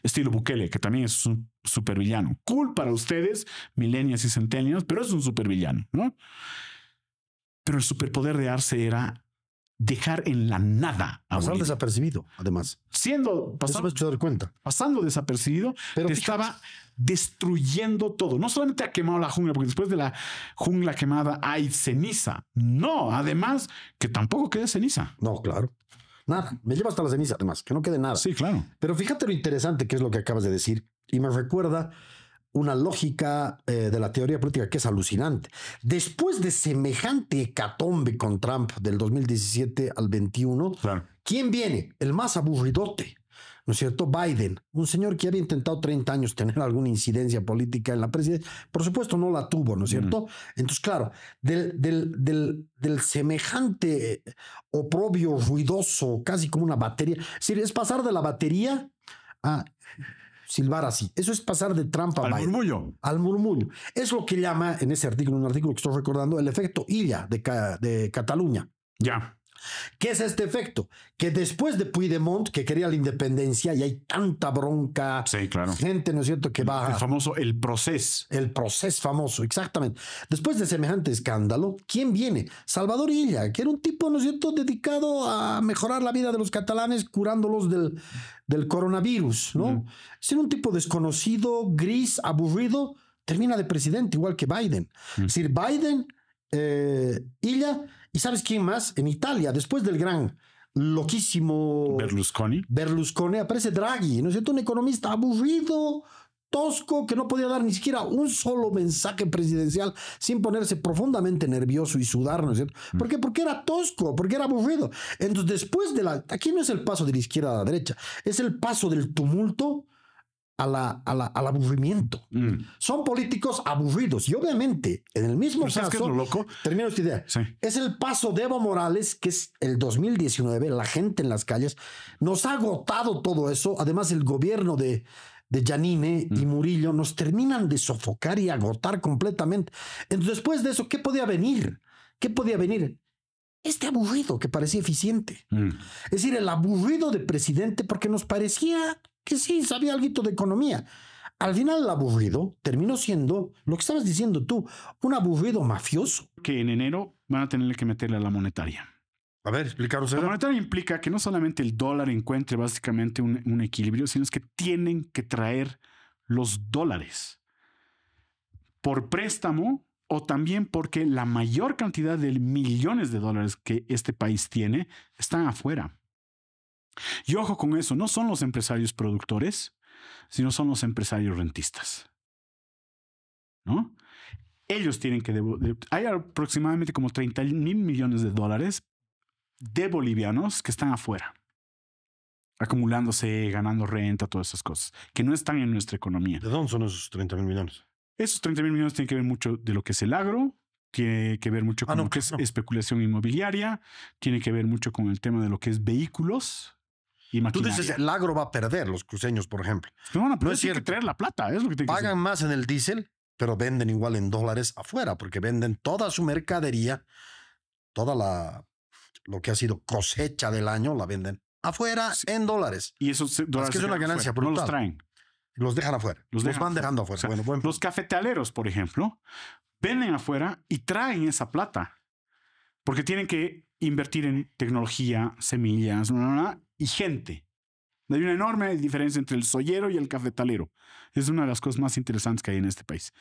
estilo Bukele, que también es un supervillano. Cool para ustedes, millennials y centennials, pero es un supervillano, ¿no? Pero el superpoder de Arce era dejar en la nada a Pasar Bolivia. Desapercibido, además. Eso me he hecho dar cuenta. Pasando desapercibido, pero estaba destruyendo todo. No solamente ha quemado la jungla, porque después de la jungla quemada hay ceniza. No, además que tampoco quede ceniza. No, claro. Nada. Me lleva hasta la ceniza, además, que no quede nada. Sí, claro. Pero fíjate lo interesante que es lo que acabas de decir. Y me recuerda una lógica de la teoría política que es alucinante. Después de semejante hecatombe con Trump del 2017 al 21, claro. ¿Quién viene? El más aburridote. ¿no es cierto? Biden, un señor que había intentado 30 años tener alguna incidencia política en la presidencia, por supuesto no la tuvo, ¿no es cierto? Entonces, claro, del semejante oprobio ruidoso, casi como una batería, es decir, es pasar de la batería a silbar así. Eso es pasar de Trump a Al Biden. murmullo. Al murmullo. Es lo que llama en ese artículo, un artículo que estoy recordando, el efecto Illa de Cataluña. Ya. ¿Qué es este efecto? Que después de Puigdemont, que quería la independencia, y hay tanta bronca, Sí, claro. gente, ¿no es cierto?, que va El famoso el proceso. el proceso famoso, exactamente. Después de semejante escándalo, ¿quién viene? Salvador Illa, que era un tipo, ¿no es cierto?, dedicado a mejorar la vida de los catalanes, curándolos del coronavirus, ¿no? Ser un tipo desconocido, gris, aburrido, termina de presidente, igual que Biden. Es decir, Biden, Illa, ¿y sabes quién más? En Italia, después del gran loquísimo Berlusconi, aparece Draghi, ¿no es cierto? Un economista aburrido, tosco, que no podía dar ni siquiera un solo mensaje presidencial sin ponerse profundamente nervioso y sudar, ¿no es cierto? ¿Por qué? Porque era tosco, porque era aburrido. Entonces, después aquí no es el paso de la izquierda a la derecha, es el paso del tumulto al aburrimiento. Son políticos aburridos y obviamente en el mismo ¿Pero sabes qué es caso, lo loco? termino esta idea, Sí. es el paso de Evo Morales, que es el 2019, la gente en las calles, nos ha agotado todo eso, además el gobierno de Giannini y Murillo nos terminan de sofocar y agotar completamente. Entonces, después de eso, ¿qué podía venir? ¿Qué podía venir? Este aburrido que parecía eficiente. Es decir, el aburrido de presidente porque nos parecía que sí, sabía algo de economía. Al final el aburrido terminó siendo, lo que estabas diciendo tú, un aburrido mafioso. Que en enero van a tener que meterle a la monetaria. A ver, explícanos. La monetaria implica que no solamente el dólar encuentre básicamente un equilibrio, sino es que tienen que traer los dólares por préstamo o también porque la mayor cantidad de millones de dólares que este país tiene están afuera. Y ojo con eso, no son los empresarios productores, sino son los empresarios rentistas. ¿No? Ellos tienen que hay aproximadamente como 30.000 millones de dólares de bolivianos que están afuera, acumulándose, ganando renta, todas esas cosas, que no están en nuestra economía. ¿De dónde son esos 30.000 millones? Esos 30.000 millones tienen que ver mucho de lo que es el agro, tiene que ver mucho con lo que es especulación inmobiliaria, tiene que ver mucho con el tema de lo que es vehículos y Tú maquinaria. dices, el agro va a perder, los cruceños, por ejemplo. No van a No es tienen que cierto. traer la plata, es lo que tienen que Pagan más en el diésel, pero venden igual en dólares afuera, porque venden toda su mercadería, lo que ha sido cosecha del año, la venden afuera en dólares. Y esos dólares que es se una quedan ganancia afuera, no los brutal. traen. Los dejan afuera. Los dejan van afuera. dejando afuera. O sea, Bueno, buen los cafetaleros, por ejemplo, venden afuera y traen esa plata porque tienen que invertir en tecnología, semillas, y gente. Hay una enorme diferencia entre el soyero y el cafetalero. Es una de las cosas más interesantes que hay en este país.